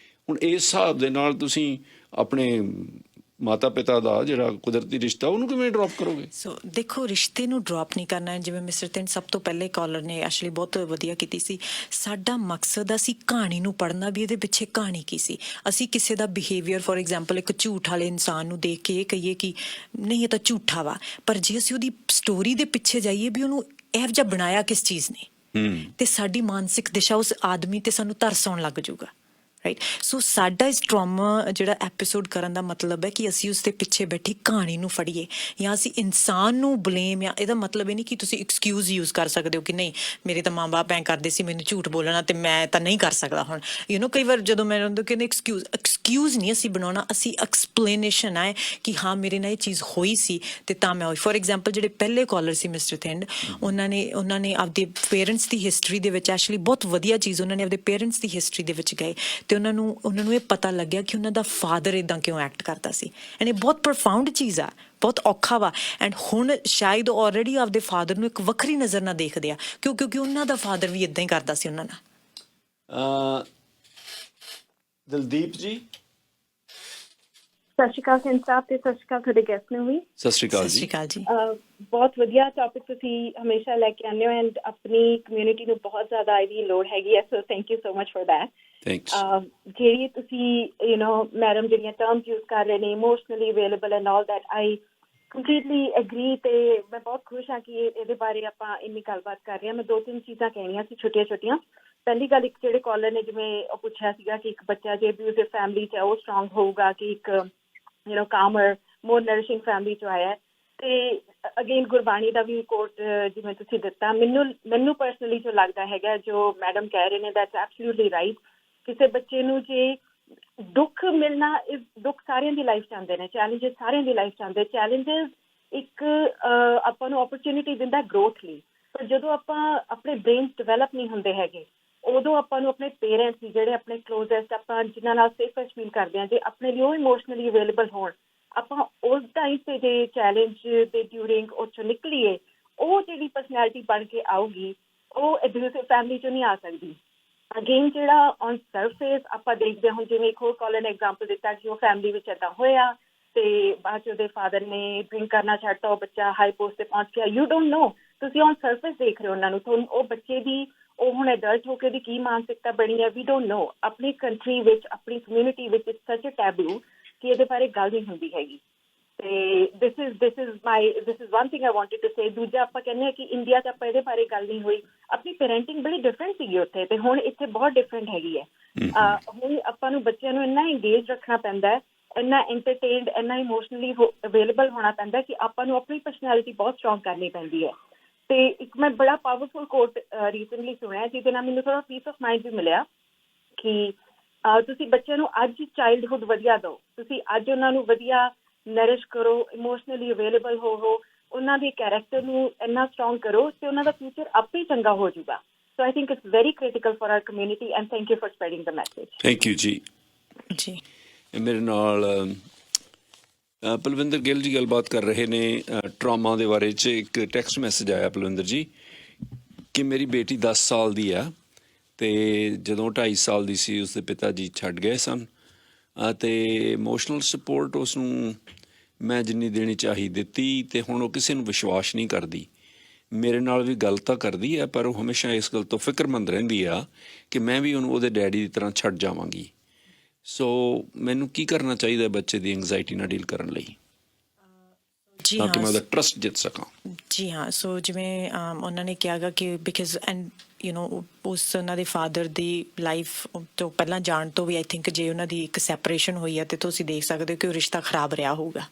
ਹੁਣ ਇਸ ਹਿਸਾਬ ਦੇ ਨਾਲ ਤੁਸੀਂ ਆਪਣੇ ਮਾਤਾ ਪਿਤਾ ਦਾ ਜਿਹੜਾ ਕੁਦਰਤੀ ਰਿਸ਼ਤਾ, ਉਹਨੂੰ ਕਿਵੇਂ ਡਰੋਪ ਕਰੋਗੇ? ਸੋ ਦੇਖੋ, ਰਿਸ਼ਤੇ ਨੂੰ ਡਰੋਪ ਨਹੀਂ ਕਰਨਾ। ਜਿਵੇਂ ਮਿਸਟਰ ਥਿੰਡ ਸਭ ਤੋਂ ਪਹਿਲੇ ਕਾਲਰ ਨੇ ਐਕਚੁਅਲੀ ਬਹੁਤ ਵਧੀਆ ਕੀਤੀ ਸੀ। ਸਾਡਾ ਮਕਸਦ ਅਸੀਂ ਕਹਾਣੀ ਨੂੰ ਪੜ੍ਹਨਾ ਵੀ ਇਹਦੇ ਪਿੱਛੇ ਕਹਾਣੀ ਕੀ ਸੀ। ਅਸੀਂ ਕਿਸੇ ਦਾ ਬਿਹੇਵੀਅਰ, ਫੋਰ ਐਗਜ਼ਾਮਪਲ ਇੱਕ ਝੂਠ ਵਾਲੇ ਇਨਸਾਨ ਨੂੰ ਦੇਖ ਕੇ ਇਹ ਕਹੀਏ ਕਿ ਨਹੀਂ ਇਹ ਤਾਂ ਝੂਠਾ ਵਾ, ਪਰ ਜੇ ਅਸੀਂ ਉਹਦੀ ਸਟੋਰੀ ਦੇ ਪਿੱਛੇ ਜਾਈਏ ਵੀ ਉਹਨੂੰ ਇਹੋ ਜਿਹਾ ਬਣਾਇਆ ਕਿਸ ਚੀਜ਼ ਨੇ, ਤੇ ਸਾਡੀ ਮਾਨਸਿਕ ਦਿਸ਼ਾ ਉਸ ਆਦਮੀ ਤੇ ਸਾਨੂੰ ਤਰਸ ਆਉਣ ਲੱਗ ਜਾਊਗਾ। ਰਾਈਟ। ਸੋ ਸਾਡਾ ਇਸ ਟਰਾਮਾ ਜਿਹੜਾ ਐਪੀਸੋਡ ਕਰਨ ਦਾ ਮਤਲਬ ਹੈ ਕਿ ਅਸੀਂ ਉਸ ਦੇ ਪਿੱਛੇ ਬੈਠੀ ਕਹਾਣੀ ਨੂੰ ਫੜੀਏ, ਜਾਂ ਅਸੀਂ ਇਨਸਾਨ ਨੂੰ ਬਲੇਮ, ਜਾਂ ਇਹਦਾ ਮਤਲਬ ਇਹ ਨਹੀਂ ਕਿ ਤੁਸੀਂ ਐਕਸਕਿਊਜ਼ ਯੂਜ਼ ਕਰ ਸਕਦੇ ਹੋ ਕਿ ਨਹੀਂ ਮੇਰੇ ਤਾਂ ਮਾਂ ਬਾਪ ਐਂ ਕਰਦੇ ਸੀ, ਮੈਨੂੰ ਝੂਠ ਬੋਲਣਾ ਤੇ ਮੈਂ ਤਾਂ ਨਹੀਂ ਕਰ ਸਕਦਾ ਹੁਣ। ਕਈ ਵਾਰ ਜਦੋਂ ਮੈਂ ਕਹਿੰਦੇ ਐਕਸਕਿਊਜ਼ ਨਹੀਂ ਅਸੀਂ ਬਣਾਉਣਾ, ਅਸੀਂ ਐਕਸਪਲੇਨੇਸ਼ਨ ਹੈ ਕਿ ਹਾਂ ਮੇਰੇ ਨਾਲ ਇਹ ਚੀਜ਼ ਹੋਈ ਸੀ ਤੇ ਤਾਂ ਮੈਂ ਹੋਈ। ਫੋਰ ਐਗਜ਼ਾਮਪਲ ਜਿਹੜੇ ਪਹਿਲੇ ਕਾਲਰ ਸੀ ਮਿਸਟਰ ਥਿੰਡ, ਉਹਨਾਂ ਨੇ ਆਪਦੇ ਪੇਰੈਂਟਸ ਦੀ ਹਿਸਟਰੀ ਦੇ ਵਿੱਚ ਐਕਚੁਅਲੀ ਬਹੁਤ ਵਧੀਆ ਚੀਜ਼, ਉਹਨਾਂ ਨੇ ਆਪਦੇ ਪੇਰੈਂਟਸ ਦੀ ਹਿਸਟਰੀ ਦੇ ਵਿੱਚ ਗਏ ਤੇ ਉਹਨਾਂ ਨੂੰ ਇਹ ਪਤਾ ਲੱਗਿਆ ਕਿ ਉਹਨਾਂ ਦਾ ਫਾਦਰ ਇੱਦਾਂ ਕਿਉਂ ਐਕਟ ਕਰਦਾ ਸੀ। ਐਂਡ ਇਹ ਬਹੁਤ ਪ੍ਰੋਫਾਊਂਡ ਚੀਜ਼ ਆ, ਬਹੁਤ ਔਖਾ ਵਾ। ਐਂਡ ਹੁਣ ਸ਼ਾਇਦ ਆਲਰੇਡੀ ਆਪਦੇ ਫਾਦਰ ਨੂੰ ਇੱਕ ਵੱਖਰੀ ਨਜ਼ਰ ਨਾਲ ਦੇਖਦੇ ਆ, ਕਿਉਂਕਿ ਉਹਨਾਂ ਦਾ ਫਾਦਰ ਵੀ ਇੱਦਾਂ ਹੀ ਕਰਦਾ ਸੀ ਉਹਨਾਂ ਨਾਲ। ਦਲਦੀਪ ਜੀ, ਸਤਿ ਸ਼੍ਰੀ ਅਕਾਲ ਸੈਨ ਸਾਹਿਬ ਤੇ ਸਤਿ ਸ਼੍ਰੀ ਅਕਾਲ ਤੁਹਾਡੇ ਗੈਸਟ ਨੂੰ ਵੀ। ਸਤਿ ਸ਼੍ਰੀ ਅਕਾਲ ਸਤਿ ਸ਼੍ਰੀ ਜੀ। ਅਕਾਲ ਜੀ। ਬਹੁਤ ਵਧੀਆ ਟੌਪਿਕ ਤੁਸੀਂ ਹਮੇਸ਼ਾ ਲੈ ਕੇ ਆਉਂਦੇ ਹੋ ਐਂਡ ਆਪਣੀ ਕਮਿਊਨਿਟੀ ਨੂੰ ਬਹੁਤ ਜ਼ਿਆਦਾ ਇਹਦੀ ਲੋੜ ਹੈਗੀ ਹੈ, so thank you so much for that. Thanks. ਜਿਹੜੀ ਤੁਸੀਂ ਮੈਡਮ ਜਿਹੜੀਆਂ ਟਰਮਸ ਯੂਜ਼ ਕਰ ਰਹੇ ਨੇ, emotionally available and all that, I completely agree ਤੇ ਮੈਂ ਬਹੁਤ ਖੁਸ਼ ਹਾਂ ਕਿ ਇਹਦੇ ਬਾਰੇ ਆਪਾਂ ਇੰਨੀ ਗੱਲਬਾਤ ਕਰ ਰਹੇ ਹਾਂ। ਮੈਂ 2-3 ਚੀਜ਼ਾਂ ਕਹਿਣੀਆਂ ਸੀ ਛੋਟੀਆਂ-ਛੋਟੀਆਂ। ਪਹਿਲੀ ਗੱਲ, ਇੱਕ ਜਿਹੜੇ ਕਾਲਰ ਨੇ ਜਿਵੇਂ ਉਹ ਪੁੱਛਿਆ ਸੀਗਾ ਕਿ ਇੱਕ ਬੱਚਾ ਜੇ ਅਬਿਊਜ਼ਿਵ ਫੈਮਿਲੀ 'ਚ ਹੈ ਉਹ ਸਟਰੋਂਗ ਹੋਊਗਾ ਕਿ ਇੱਕ ਕਾਮਰ ਮੋਰ ਨਰਿਸ਼ਿੰਗ ਫੈਮਿਲੀ 'ਚੋਂ ਆਇਆ। ਤੇ ਅਗੇਨ ਗੁਰਬਾਣੀ ਦਾ ਵੀ ਕੋਟ ਜਿਵੇਂ ਤੁਸੀਂ ਦਿੱਤਾ, ਮੈਨੂੰ ਪਰਸਨਲੀ ਜੋ ਲੱਗਦਾ ਹੈਗਾ, ਜੋ ਮੈਡਮ ਕਹਿ ਰਹੇ ਨੇ, ਦੈਟਸ ਐਬਸੋਲਿਊਟਲੀ ਰਾਈਟ। ਕਿਸੇ ਬੱਚੇ ਨੂੰ ਜੇ ਦੁੱਖ ਮਿਲਣਾ, ਦੁੱਖ ਸਾਰਿਆਂ ਦੀ ਲਾਈਫ 'ਚ ਆਉਂਦੇ ਨੇ, ਚੈਲੰਜਿਸ ਸਾਰਿਆਂ ਦੀ ਲਾਈਫ 'ਚ ਆਉਂਦੇ। ਚੈਲੰਜਿਸ ਇੱਕ ਆਪਾਂ ਨੂੰ ਓਪਰਚੁਨਿਟੀ ਦਿੰਦਾ ਗਰੋਥ ਲਈ, ਪਰ ਜਦੋਂ ਆਪਾਂ ਆਪਣੇ ਬ੍ਰੇਨ ਡਿਵੈਲਪ ਨਹੀਂ ਹੁੰਦੇ ਹੈਗੇ, ਉਦੋਂ ਆਪਾਂ ਨੂੰ ਆਪਣੇ ਪੇਰੈਂਟਸ ਜਿਹੜੇ ਆਪਣੇ ਕਲੋਜ਼ੈਸਟ, ਆਪਾਂ ਜਿਨ੍ਹਾਂ ਨਾਲ ਸੇਫੈਸਟ ਫੀਲ ਕਰਦੇ ਹਾਂ, ਜੇ ਆਪਣੇ ਲਈ ਉਹ ਇਮੋਸ਼ਨਲੀ ਅਵੇਲੇਬਲ ਹੋਣ, ਆਪਾਂ ਉਸ ਟਾਈਮ 'ਤੇ ਜੇ ਚੈਲੰਜ ਦੇ ਡਿਊਰਿੰਗ ਉਹ 'ਚੋਂ ਨਿਕਲੀਏ, ਉਹ ਜਿਹੜੀ ਪਰਸਨੈਲਿਟੀ ਬਣ ਕੇ ਆਊਗੀ, ਉਹ ਐਬਿਊਸਿਵ ਫੈਮਿਲੀ 'ਚੋਂ ਨਹੀਂ ਆ ਸਕਦੀ। ਅਗੇਨ ਜਿਹੜਾ ਔਨ ਸਰਫੇਸ ਆਪਾਂ ਦੇਖਦੇ ਹਾਂ, ਹੁਣ ਜਿਵੇਂ ਇੱਕ ਹੋਰ ਕਾਲਰ ਨੇ ਐਗਜ਼ਾਮਪਲ ਦਿੱਤਾ ਕਿ ਉਹ ਫੈਮਿਲੀ ਵਿੱਚ ਏਦਾਂ ਹੋਇਆ ਤੇ ਬਾਅਦ 'ਚ ਉਹਦੇ ਫਾਦਰ ਨੇ ਡਰਿੰਕ ਕਰਨਾ ਛੱਡਤਾ, ਉਹ ਬੱਚਾ ਹਾਈ ਪੋਸਟ 'ਤੇ ਪਹੁੰਚ ਗਿਆ। ਯੂ ਡੋਂਟ ਨੋ, ਤੁਸੀਂ ਔਨ ਸਰਫੇਸ ਦੇਖ ਰਹੇ ਹੋ ਉਹਨਾਂ ਨੂੰ, ਤੁਹਾਨੂੰ ਉਹ ਬੱਚੇ ਦੀ ਉਹ ਹੁਣ ਅਡਲਟ ਹੋ ਕੇ ਦੀ ਕੀ ਮਾਨਸਿਕਤਾ ਬਣੀ ਹੈ, ਵੀ ਡੋਂਟ ਨੋ। ਆਪਣੀ ਕੰਟਰੀ ਵਿੱਚ, ਆਪਣੀ ਕਮਿਊਨਿਟੀ ਵਿੱਚ ਇਟਸ ਸੱਚ ਅ ਟੈਬੂ ਕਿ ਇਹਦੇ ਬਾਰੇ ਗੱਲ ਨਹੀਂ ਹੁੰਦੀ ਹੈਗੀ। ਤੇ this is one thing I wanted to say. ਦੂਜਾ, ਆਪਾਂ ਕਹਿੰਦੇ ਹਾਂ ਕਿ ਇੰਡੀਆ 'ਚ ਆਪਾਂ ਇਹਦੇ ਬਾਰੇ ਗੱਲ ਨਹੀਂ ਹੋਈ। ਆਪਣੀ ਪੈਰੈਂਟਿੰਗ ਬੜੀ ਡਿਫਰੈਂਟ ਸੀਗੀ ਉੱਥੇ, ਤੇ ਹੁਣ ਇੱਥੇ ਬਹੁਤ ਡਿਫਰੈਂਟ ਹੈਗੀ ਹੈ। ਹੁਣ ਆਪਾਂ ਨੂੰ ਬੱਚਿਆਂ ਨੂੰ ਇੰਨਾ ਇੰਗੇਜ ਰੱਖਣਾ ਪੈਂਦਾ ਹੈ, ਇੰਨਾ ਐਂਟਰਟੇਨਡ, ਇੰਨਾ ਇਮੋਸ਼ਨਲੀ ਅਵੇਲੇਬਲ ਹੋਣਾ ਪੈਂਦਾ ਕਿ ਆਪਾਂ ਨੂੰ ਆਪਣੀ ਪਰਸਨੈਲਿਟੀ ਬਹੁਤ ਸਟਰੋਂਗ ਕਰਨੀ ਪੈਂਦੀ ਹੈ। ਤੇ ਇੱਕ ਮੈਂ ਬੜਾ ਪਾਵਰਫੁਲ ਕੋਟ ਰੀਸੈਂਟਲੀ ਸੁਣਿਆ, ਜਿਹਦੇ ਨਾਲ ਮੈਨੂੰ ਥੋੜਾ ਪੀਸ ਆਫ ਮਾਈਂਡ ਵੀ ਮਿਲਿਆ ਕਿ ਤੁਸੀਂ ਬੱਚਿਆਂ ਨੂੰ ਅੱਜ ਚਾਈਲਡਹੁੱਡ ਵਧੀਆ ਦਿਓ, ਤੁਸੀਂ ਅੱਜ ਉਹਨਾਂ ਨੂੰ ਵਧੀਆ ਨਰਿਸ਼ ਕਰੋ, ਇਮੋਸ਼ਨਲੀ ਅਵੇਲੇਬਲ ਹੋਵੋ, ਉਹਨਾਂ ਦੇ ਕੈਰੈਕਟਰ ਨੂੰ ਇੰਨਾ ਸਟਰੋਂਗ ਕਰੋ ਤੇ ਉਹਨਾਂ ਦਾ ਫਿਊਚਰ ਆਪੇ ਹੀ ਚੰਗਾ ਹੋ ਜਾਊਗਾ। So I think it's very critical for our community and thank you for spreading the message. Thank you ji. ਜੀ, ਮੇਰੇ ਨਾਲ ਪਲਵਿੰਦਰ ਗਿੱਲ ਜੀ ਗੱਲਬਾਤ ਕਰ ਰਹੇ ਨੇ ਟਰਾਮਾ ਦੇ ਬਾਰੇ 'ਚ। ਇੱਕ ਟੈਕਸਟ ਮੈਸੇਜ ਆਇਆ ਪਲਵਿੰਦਰ ਜੀ ਕਿ ਮੇਰੀ ਬੇਟੀ 10 ਸਾਲ ਦੀ ਆ ਅਤੇ ਜਦੋਂ 2.5 ਸਾਲ ਦੀ ਸੀ ਉਸਦੇ ਪਿਤਾ ਜੀ ਛੱਡ ਗਏ ਸਨ ਅਤੇ ਇਮੋਸ਼ਨਲ ਸਪੋਰਟ ਉਸ ਨੂੰ ਮੈਂ ਜਿੰਨੀ ਦੇਣੀ ਚਾਹੀ ਦਿੱਤੀ ਅਤੇ ਹੁਣ ਉਹ ਕਿਸੇ ਨੂੰ ਵਿਸ਼ਵਾਸ ਨਹੀਂ ਕਰਦੀ। ਮੇਰੇ ਨਾਲ ਵੀ ਗੱਲ ਤਾਂ ਕਰਦੀ ਹੈ ਪਰ ਉਹ ਹਮੇਸ਼ਾ ਇਸ ਗੱਲ ਤੋਂ ਫਿਕਰਮੰਦ ਰਹਿੰਦੀ ਆ ਕਿ ਮੈਂ ਵੀ ਉਹਨੂੰ ਉਹਦੇ ਡੈਡੀ ਦੀ ਤਰ੍ਹਾਂ ਛੱਡ ਜਾਵਾਂਗੀ। ਸੋ ਮੈਨੂੰ ਕੀ ਕਰਨਾ ਚਾਹੀਦਾ ਬੱਚੇ ਦੀ ਐਂਗਜ਼ਾਇਟੀ ਨਾਲ ਡੀਲ ਕਰਨ ਲਈ, ਜੀ ਤਾਂ ਕਿ ਮੈਂ ਹਾਂ, ਉਹਦਾ ਟਰਸਟ ਜਿੱਤ ਸਕਾਂ? ਜੀ ਹਾਂ। ਸੋ ਜਿਵੇਂ ਉਹਨਾਂ ਨੇ ਕਿਹਾਗਾ ਕਿ ਬਿਕਾਜ਼ ਐਂਡ ਉਸ ਉਹਨਾਂ ਦੇ ਫਾਦਰ ਦੀ ਲਾਈਫ ਤੋਂ ਪਹਿਲਾਂ ਜਾਣ ਤੋਂ ਵੀ ਆਈ ਥਿੰਕ ਜੇ ਉਹਨਾਂ ਦੀ ਇੱਕ ਸੈਪਰੇਸ਼ਨ ਹੋਈ ਹੈ ਤੇ ਤੁਸੀਂ ਦੇਖ ਸਕਦੇ ਹੋ ਕਿ ਉਹ ਰਿਸ਼ਤਾ ਖਰਾਬ ਰਿਹਾ ਹੋਊਗਾ,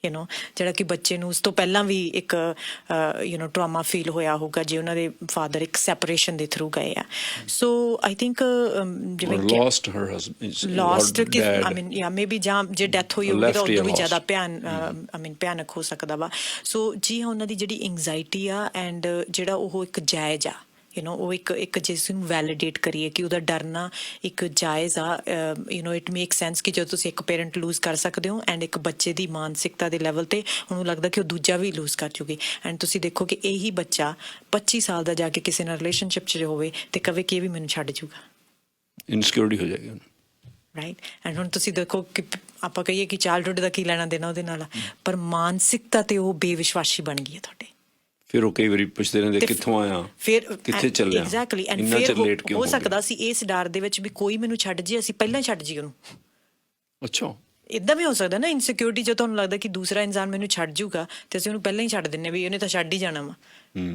ਜਿਹੜਾ ਕਿ ਬੱਚੇ ਨੂੰ ਉਸ ਤੋਂ ਪਹਿਲਾਂ ਵੀ ਇੱਕ ਟਰਾਮਾ ਫੀਲ ਹੋਇਆ ਹੋਊਗਾ ਜੇ ਉਹਨਾਂ ਦੇ ਫਾਦਰ ਇੱਕ ਸੈਪਰੇਸ਼ਨ ਦੇ ਥਰੂ ਗਏ ਆ। ਸੋ ਆਈ ਥਿੰਕ ਜਿਵੇਂ ਲੋਸਟ ਆਈ ਮੀਨ ਜਾਂ ਮੇਬੀ ਜਾਂ ਜੇ ਡੈਥ ਹੋਈ ਹੋਊਗੀ ਤਾਂ ਉਦੋਂ ਵੀ ਜ਼ਿਆਦਾ ਭਿਆਨਕ ਹੋ ਸਕਦਾ ਵਾ। ਸੋ ਜੀ ਹਾਂ, ਉਹਨਾਂ ਦੀ ਜਿਹੜੀ ਐਂਗਜ਼ਾਇਟੀ ਆ ਐਂਡ ਜਿਹੜਾ ਉਹ ਇੱਕ ਜਾਇਜ਼ ਆ, ਉਹ ਇੱਕ ਜਿਸ ਨੂੰ ਵੈਲੀਡੇਟ ਕਰੀਏ ਕਿ ਉਹਦਾ ਡਰਨਾ ਇੱਕ ਜਾਇਜ਼ ਆ। ਇਟ ਮੇਕ ਸੈਂਸ ਕਿ ਜਦੋਂ ਤੁਸੀਂ ਇੱਕ ਪੇਰੈਂਟ ਲੂਜ਼ ਕਰ ਸਕਦੇ ਹੋ ਐਂਡ ਇੱਕ ਬੱਚੇ ਦੀ ਮਾਨਸਿਕਤਾ ਦੇ ਲੈਵਲ 'ਤੇ ਉਹਨੂੰ ਲੱਗਦਾ ਕਿ ਉਹ ਦੂਜਾ ਵੀ ਲੂਜ਼ ਕਰ ਚੁੱਕੀ। ਐਂਡ ਤੁਸੀਂ ਦੇਖੋ ਕਿ ਇਹੀ ਬੱਚਾ 25 ਸਾਲ ਦਾ ਜਾ ਕੇ ਕਿਸੇ ਨਾਲ ਰਿਲੇਸ਼ਨਸ਼ਿਪ 'ਚ ਹੋਵੇ ਤੇ ਕਵੇ ਕਿ ਇਹ ਵੀ ਮੈਨੂੰ ਛੱਡ ਜੂਗਾ, ਇਨਸਿਕਿਉਰਿਟੀ ਹੋ ਜਾਏਗੀ। ਰਾਈਟ। ਐਂਡ ਹੁਣ ਤੁਸੀਂ ਦੇਖੋ ਕਿ ਆਪਾਂ ਕਹੀਏ ਕਿ ਚਾਈਲਡਹੁੱਡ ਦਾ ਕੀ ਲੈਣਾ ਦੇਣਾ ਉਹਦੇ ਨਾਲ, ਪਰ ਮਾਨਸਿਕਤਾ ਤੇ ਉਹ ਬੇਵਿਸ਼ਵਾਸੀ ਬਣ ਗਈ ਹੈ ਤੁਹਾਡੇ। ਫਿਰ ਉਹ ਕਈ ਵਾਰੀ ਪੁੱਛਦੇ ਰਹਿੰਦੇ ਕਿੱਥੋਂ ਆਇਆ, ਫਿਰ ਕਿੱਥੇ ਚੱਲਿਆ, ਐਗਜ਼ੈਕਟਲੀ। ਐਂਡ ਇੰਨਾ ਚਿਰ ਲੇਟ ਕਿਉਂ ਹੋ ਸਕਦਾ ਸੀ ਇਸ ਡਰ ਦੇ ਵਿੱਚ ਵੀ ਕੋਈ ਮੈਨੂੰ ਛੱਡ ਜੇ, ਅਸੀਂ ਪਹਿਲਾਂ ਹੀ ਛੱਡ ਜੀ ਉਹਨੂੰ। ਅੱਛਾ, ਇੱਦਾਂ ਵੀ ਹੋ ਸਕਦਾ ਨਾ, ਇਨਸਿਕਿਉਰਿਟੀ ਜੋ ਤੁਹਾਨੂੰ ਲੱਗਦਾ ਕਿ ਦੂਸਰਾ ਇਨਸਾਨ ਮੈਨੂੰ ਛੱਡ ਜੂਗਾ ਤੇ ਅਸੀਂ ਉਹਨੂੰ ਪਹਿਲਾਂ ਹੀ ਛੱਡ ਦਿੰਦੇ ਵੀ ਉਹਨੇ ਤਾਂ ਛੱਡ ਹੀ ਜਾਣਾ ਵਾ,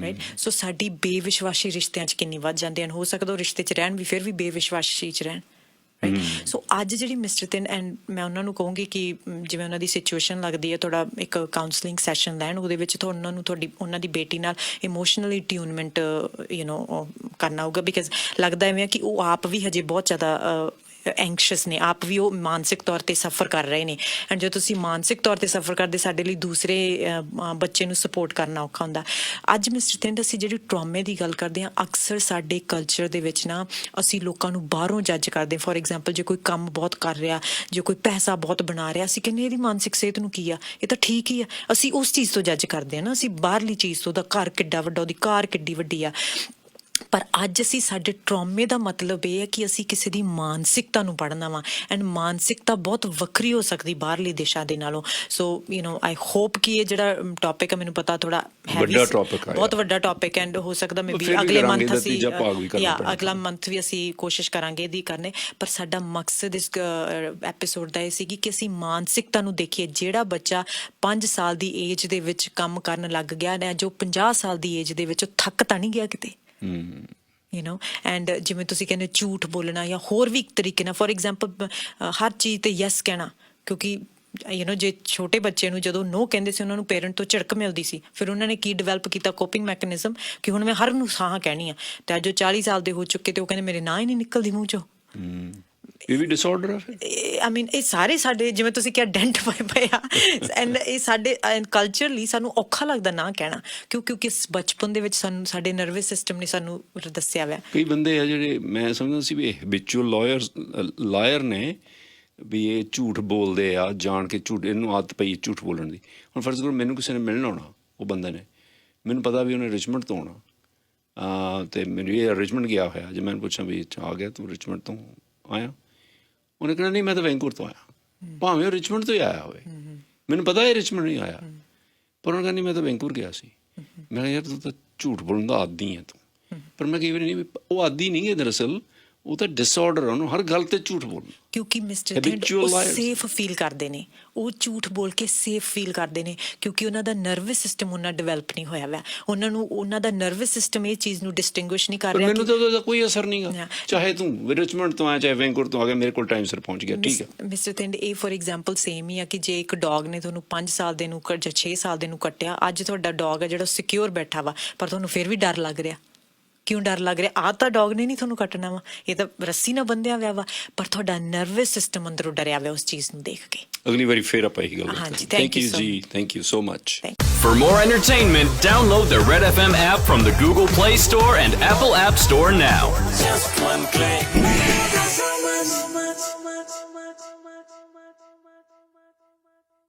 ਰਾਈਟ। ਸੋ ਸਾਡੀ ਬੇਵਿਸ਼ਵਾਸੀ ਰਿਸ਼ਤਿਆਂ 'ਚ ਕਿੰਨੀ ਵੱਧ ਜਾਂਦੀ ਹੈ। ਹੋ ਸਕਦਾ ਉਹ ਰਿਸ਼ਤੇ 'ਚ ਰਹਿਣ ਵੀ ਫਿਰ ਵੀ ਬੇਵਿਸ਼ਵਾਸੀ 'ਚ ਰਹਿਣ, ਰਾਈਟ। ਸੋ ਅੱਜ ਜਿਹੜੀ ਮਿਸਟਰ ਤਿੰਨ ਐਂਡ ਮੈਂ ਉਹਨਾਂ ਨੂੰ ਕਹੂੰਗੀ ਕਿ ਜਿਵੇਂ ਉਹਨਾਂ ਦੀ ਸਿਚੁਏਸ਼ਨ ਲੱਗਦੀ ਹੈ, ਥੋੜਾ ਇੱਕ ਕਾਉਂਸਲਿੰਗ ਸੈਸ਼ਨ ਲੈਣ, ਉਹਦੇ ਵਿੱਚ ਉਹਨਾਂ ਨੂੰ ਉਹਨਾਂ ਦੀ ਬੇਟੀ ਨਾਲ ਇਮੋਸ਼ਨਲੀ ਟਿਊਨਮੈਂਟ ਕਰਨਾ ਹੋਊਗਾ। ਬਿਕਾਜ਼ ਲੱਗਦਾ ਐਵੇਂ ਕਿ ਉਹ ਆਪ ਵੀ ਹਜੇ ਬਹੁਤ ਜ਼ਿਆਦਾ ਐਂਕਸ਼ੀਅਸ ਨੇ, ਆਪ ਵੀ ਉਹ ਮਾਨਸਿਕ ਤੌਰ 'ਤੇ ਸਫਰ ਕਰ ਰਹੇ ਨੇ। ਐਂਡ ਜਦੋਂ ਤੁਸੀਂ ਮਾਨਸਿਕ ਤੌਰ 'ਤੇ ਸਫਰ ਕਰਦੇ, ਸਾਡੇ ਲਈ ਦੂਸਰੇ ਬੱਚੇ ਨੂੰ ਸਪੋਰਟ ਕਰਨਾ ਔਖਾ ਹੁੰਦਾ। ਅੱਜ ਮਿਸਟਰ ਤਿੰਨ ਅਸੀਂ ਜਿਹੜੀ ਟਰਾਮੇ ਦੀ ਗੱਲ ਕਰਦੇ ਹਾਂ, ਅਕਸਰ ਸਾਡੇ ਕਲਚਰ ਦੇ ਵਿੱਚ ਨਾ ਅਸੀਂ ਲੋਕਾਂ ਨੂੰ ਬਾਹਰੋਂ ਜੱਜ ਕਰਦੇ। ਫੋਰ ਐਗਜ਼ਾਮਪਲ, ਜੇ ਕੋਈ ਕੰਮ ਬਹੁਤ ਕਰ ਰਿਹਾ, ਜੇ ਕੋਈ ਪੈਸਾ ਬਹੁਤ ਬਣਾ ਰਿਹਾ, ਅਸੀਂ ਕਹਿੰਦੇ ਇਹਦੀ ਮਾਨਸਿਕ ਸਿਹਤ ਨੂੰ ਕੀ ਆ, ਇਹ ਤਾਂ ਠੀਕ ਹੀ ਆ। ਅਸੀਂ ਉਸ ਚੀਜ਼ ਤੋਂ ਜੱਜ ਕਰਦੇ ਹਾਂ ਨਾ, ਅਸੀਂ ਬਾਹਰਲੀ ਚੀਜ਼ ਤੋਂ, ਉਹਦਾ ਘਰ ਕਿੱਡਾ ਵੱਡਾ, ਉਹਦੀ ਕਾਰ ਕਿੱਡੀ ਵੱਡੀ ਆ। ਪਰ ਅੱਜ ਅਸੀਂ ਸਾਡੇ ਟਰੋਮੇ ਦਾ ਮਤਲਬ ਇਹ ਹੈ ਕਿ ਅਸੀਂ ਕਿਸੇ ਦੀ ਮਾਨਸਿਕਤਾ ਨੂੰ ਪੜ੍ਹਨਾ ਵਾ, ਐਂਡ ਮਾਨਸਿਕਤਾ ਬਹੁਤ ਵੱਖਰੀ ਹੋ ਸਕਦੀ ਬਾਹਰਲੀ ਦੇਸ਼ਾਂ ਦੇ ਨਾਲੋਂ। ਸੋ ਆਈ ਹੋਪ ਕਿ ਇਹ ਜਿਹੜਾ ਟੌਪਿਕ ਹੈ, ਮੈਨੂੰ ਪਤਾ ਥੋੜਾ ਵੱਡਾ topic ਆ ਬਹੁਤ ਵੱਡਾ ਟੌਪਿਕ, ਐਂਡ ਹੋ ਸਕਦਾ ਮੇ ਬੀ ਅਗਲੇ ਮੰਥ ਅਸੀਂ ਅਗਲਾ ਮੰਥ ਵੀ ਅਸੀਂ ਕੋਸ਼ਿਸ਼ ਕਰਾਂਗੇ ਇਹਦੀ ਕਰਨੇ। ਪਰ ਸਾਡਾ ਮਕਸਦ ਇਸ ਐਪੀਸੋਡ ਦਾ ਇਹ ਸੀਗੀ ਕਿ ਅਸੀਂ ਮਾਨਸਿਕਤਾ ਨੂੰ ਦੇਖੀਏ। ਜਿਹੜਾ ਬੱਚਾ 5 ਸਾਲ ਦੀ ਏਜ ਦੇ ਵਿੱਚ ਕੰਮ ਕਰਨ ਲੱਗ ਗਿਆ ਨਾ, ਜੋ 50 ਸਾਲ ਦੀ ਏਜ ਦੇ ਵਿੱਚ ਥੱਕ ਤਾਂ ਨਹੀਂ ਗਿਆ ਕਿਤੇ। ਐਂਡ ਜਿਵੇਂ ਤੁਸੀਂ ਕਹਿੰਦੇ ਝੂਠ ਬੋਲਣਾ ਜਾਂ ਹੋਰ ਵੀ ਇੱਕ ਤਰੀਕੇ ਨਾਲ, ਫੋਰ ਐਗਜ਼ਾਮਪਲ ਹਰ ਚੀਜ਼ ਤੇ ਯੈਸ ਕਹਿਣਾ, ਕਿਉਂਕਿ ਜੇ ਛੋਟੇ ਬੱਚੇ ਨੂੰ ਜਦੋਂ ਨੋ ਕਹਿੰਦੇ ਸੀ ਉਹਨਾਂ ਨੂੰ ਪੇਰੈਂਟ ਤੋਂ ਝਿੜਕ ਮਿਲਦੀ ਸੀ, ਫਿਰ ਉਹਨਾਂ ਨੇ ਕੀ ਡਿਵੈਲਪ ਕੀਤਾ ਕੋਪਿੰਗ ਮੈਕੈਨਿਜ਼ਮ ਕਿ ਹੁਣ ਮੈਂ ਹਰ ਨੂੰ ਹਾਂ ਕਹਿਣੀ ਆ। ਤੇ ਅੱਜ ਉਹ 40 ਸਾਲ ਦੇ ਹੋ ਚੁੱਕੇ ਤੇ ਉਹ ਕਹਿੰਦੇ ਮੇਰੇ ਨਾਂ ਹੀ ਨਹੀਂ ਨਿਕਲਦੀ ਮੂੰਹ ਚੋਂ। ਇਹ ਵੀ ਡਿਸਆਰਡਰ ਆ। ਆਈ ਮੀਨ ਇਹ ਸਾਰੇ ਸਾਡੇ ਜਿਵੇਂ ਤੁਸੀਂ ਕਿਹਾ ਡੈਂਟ ਪਏ ਆ, ਐਂਡ ਇਹ ਸਾਡੇ ਕਲਚਰਲੀ ਸਾਨੂੰ ਔਖਾ ਲੱਗਦਾ ਨਾ ਕਹਿਣਾ, ਕਿਉਂਕਿ ਬਚਪਨ ਦੇ ਵਿੱਚ ਸਾਨੂੰ ਸਾਡੇ ਨਰਵਸ ਸਿਸਟਮ ਨੇ ਸਾਨੂੰ ਦੱਸਿਆ ਹੋਇਆ। ਕਈ ਬੰਦੇ ਆ ਜਿਹੜੇ ਮੈਂ ਸਮਝਦਾ ਸੀ ਵੀ ਹੈਬਿਚੁਅਲ ਲਾਇਰ ਨੇ, ਵੀ ਇਹ ਝੂਠ ਬੋਲਦੇ ਆ ਜਾਣ ਕੇ, ਝੂਠ ਇਹਨੂੰ ਆਦਤ ਪਈ ਝੂਠ ਬੋਲਣ ਦੀ। ਹੁਣ ਫਰਜ਼ ਕਰੋ ਮੈਨੂੰ ਕਿਸੇ ਨੇ ਮਿਲਣ ਆਉਣਾ, ਉਹ ਬੰਦੇ ਨੇ ਮੈਨੂੰ ਪਤਾ ਵੀ ਉਹਨੇ ਰਿਚਮੰਡ ਤੋਂ ਆਉਣਾ, ਅਤੇ ਮੈਨੂੰ ਇਹ ਰਿਚਮੰਡ ਗਿਆ ਹੋਇਆ, ਜੇ ਮੈਨੂੰ ਪੁੱਛਾਂ ਵੀ ਆ ਗਿਆ ਤੂੰ ਰਿਚਮੰਡ ਤੋਂ ਆਇਆ, ਉਹਨੇ ਕਹਿਣਾ ਨਹੀਂ ਮੈਂ ਤਾਂ ਵੈਂਕੂਵਰ ਤੋਂ ਆਇਆ, ਭਾਵੇਂ ਉਹ ਰਿਚਮੰਡ ਤੋਂ ਹੀ ਆਇਆ ਹੋਵੇ, ਮੈਨੂੰ ਪਤਾ ਇਹ ਰਿਚਮੰਡ ਨਹੀਂ ਆਇਆ, ਪਰ ਉਹਨੇ ਕਹਿੰਦੀ ਮੈਂ ਤਾਂ ਵੈਂਕੂਵਰ ਗਿਆ ਸੀ। ਮੈਂ ਕਿਹਾ ਯਾਰ ਤੂੰ ਤਾਂ ਝੂਠ ਬੋਲਣ ਦਾ ਆਦੀ ਹੈ ਤੂੰ। ਪਰ ਮੈਂ ਕਈ ਵਾਰੀ ਨਹੀਂ, ਉਹ ਆਦੀ ਨਹੀਂ ਹੈ ਦਰਅਸਲ, ਉਹ ਤਾਂ ਡਿਸਆਰਡਰ ਆ, ਉਹਨੂੰ ਹਰ ਗੱਲ ਤੇ ਝੂਠ ਬੋਲਣਾ। ਕਿਉਂਕਿ ਮਿਸਟਰ ਥਿੰਡ ਉਹ ਸੇਫ ਫੀਲ ਕਰਦੇ ਨੇ, ਉਹ ਝੂਠ ਬੋਲ ਕੇ ਸੇਫ ਫੀਲ ਕਰਦੇ ਨੇ, ਕਿਉਂਕਿ ਉਹਨਾਂ ਦਾ ਨਰਵਸ ਸਿਸਟਮ ਉਹਨਾਂ ਡਿਵੈਲਪ ਨਹੀਂ ਹੋਇਆ ਵਾ। ਉਹਨਾਂ ਦਾ ਨਰਵਸ ਸਿਸਟਮ ਇਹ ਚੀਜ਼ ਨੂੰ ਡਿਸਟਿੰਗੁਇਸ਼ ਨਹੀਂ ਕਰ ਰਿਹਾ। ਮੈਨੂੰ ਤਾਂ ਉਹਦਾ ਕੋਈ ਅਸਰ ਨਹੀਂ ਗਾ, ਚਾਹੇ ਤੂੰ ਰਿਚਮੰਡ ਤੋਂ ਆਇਆ ਚਾਹੇ ਵੈਂਕੂਵਰ ਤੋਂ ਆ ਗਿਆ, ਮੇਰੇ ਕੋਲ ਟਾਈਮ ਸਿਰ ਪਹੁੰਚ ਗਿਆ, ਠੀਕ ਹੈ। ਮਿਸਟਰ ਥਿੰਡ ਇਹ ਫੋਰ ਐਗਜ਼ਾਮਪਲ ਸੇਮ ਹੀ ਆ ਕਿ ਜੇ ਇੱਕ ਡੌਗ ਨੇ ਤੁਹਾਨੂੰ 5 ਸਾਲ ਦੇ ਨੂੰ ਜਾਂ 6 ਸਾਲ ਦੇ ਨੂੰ ਕੱਟਿਆ, ਅੱਜ ਤੁਹਾਡਾ ਡੌਗ ਹੈ ਜਿਹੜਾ ਸਿਕਿਉਰ ਬੈਠਾ ਵਾ, ਪਰ ਤੁਹਾਨੂੰ ਫਿਰ ਵੀ ਡਰ ਲੱਗ ਰਿਹਾ। ਕਿਉਂ ਡਰ ਲੱਗ ਰਿਹਾ? ਆਹ ਤਾਂ ਡੌਗ ਨੇ ਨਹੀਂ ਤੁਹਾਨੂੰ ਕੱਟਣਾ ਵਾ, ਇਹ ਤਾਂ ਰੱਸੀ ਨਾਲ ਬੰਨਿਆ ਹੋਇਆ ਵਾ, ਪਰ ਤੁਹਾਡਾ ਨਰਵਸ ਸਿਸਟਮ ਅੰਦਰੋਂ ਡਰਿਆ ਹੋਇਆ ਉਸ ਚੀਜ਼ ਨੂੰ ਦੇਖ ਕੇ। ਅਗਲੀ ਵਾਰੀ ਫਿਰ ਆਪਾਂ ਇਹੀ ਗੱਲ ਕਰਾਂਗੇ। ਹਾਂਜੀ, ਥੈਂਕ ਯੂ ਜੀ, thank you so much. For more entertainment, download the Red FM app from the Google Play Store and Apple App Store now. Just one click. So much.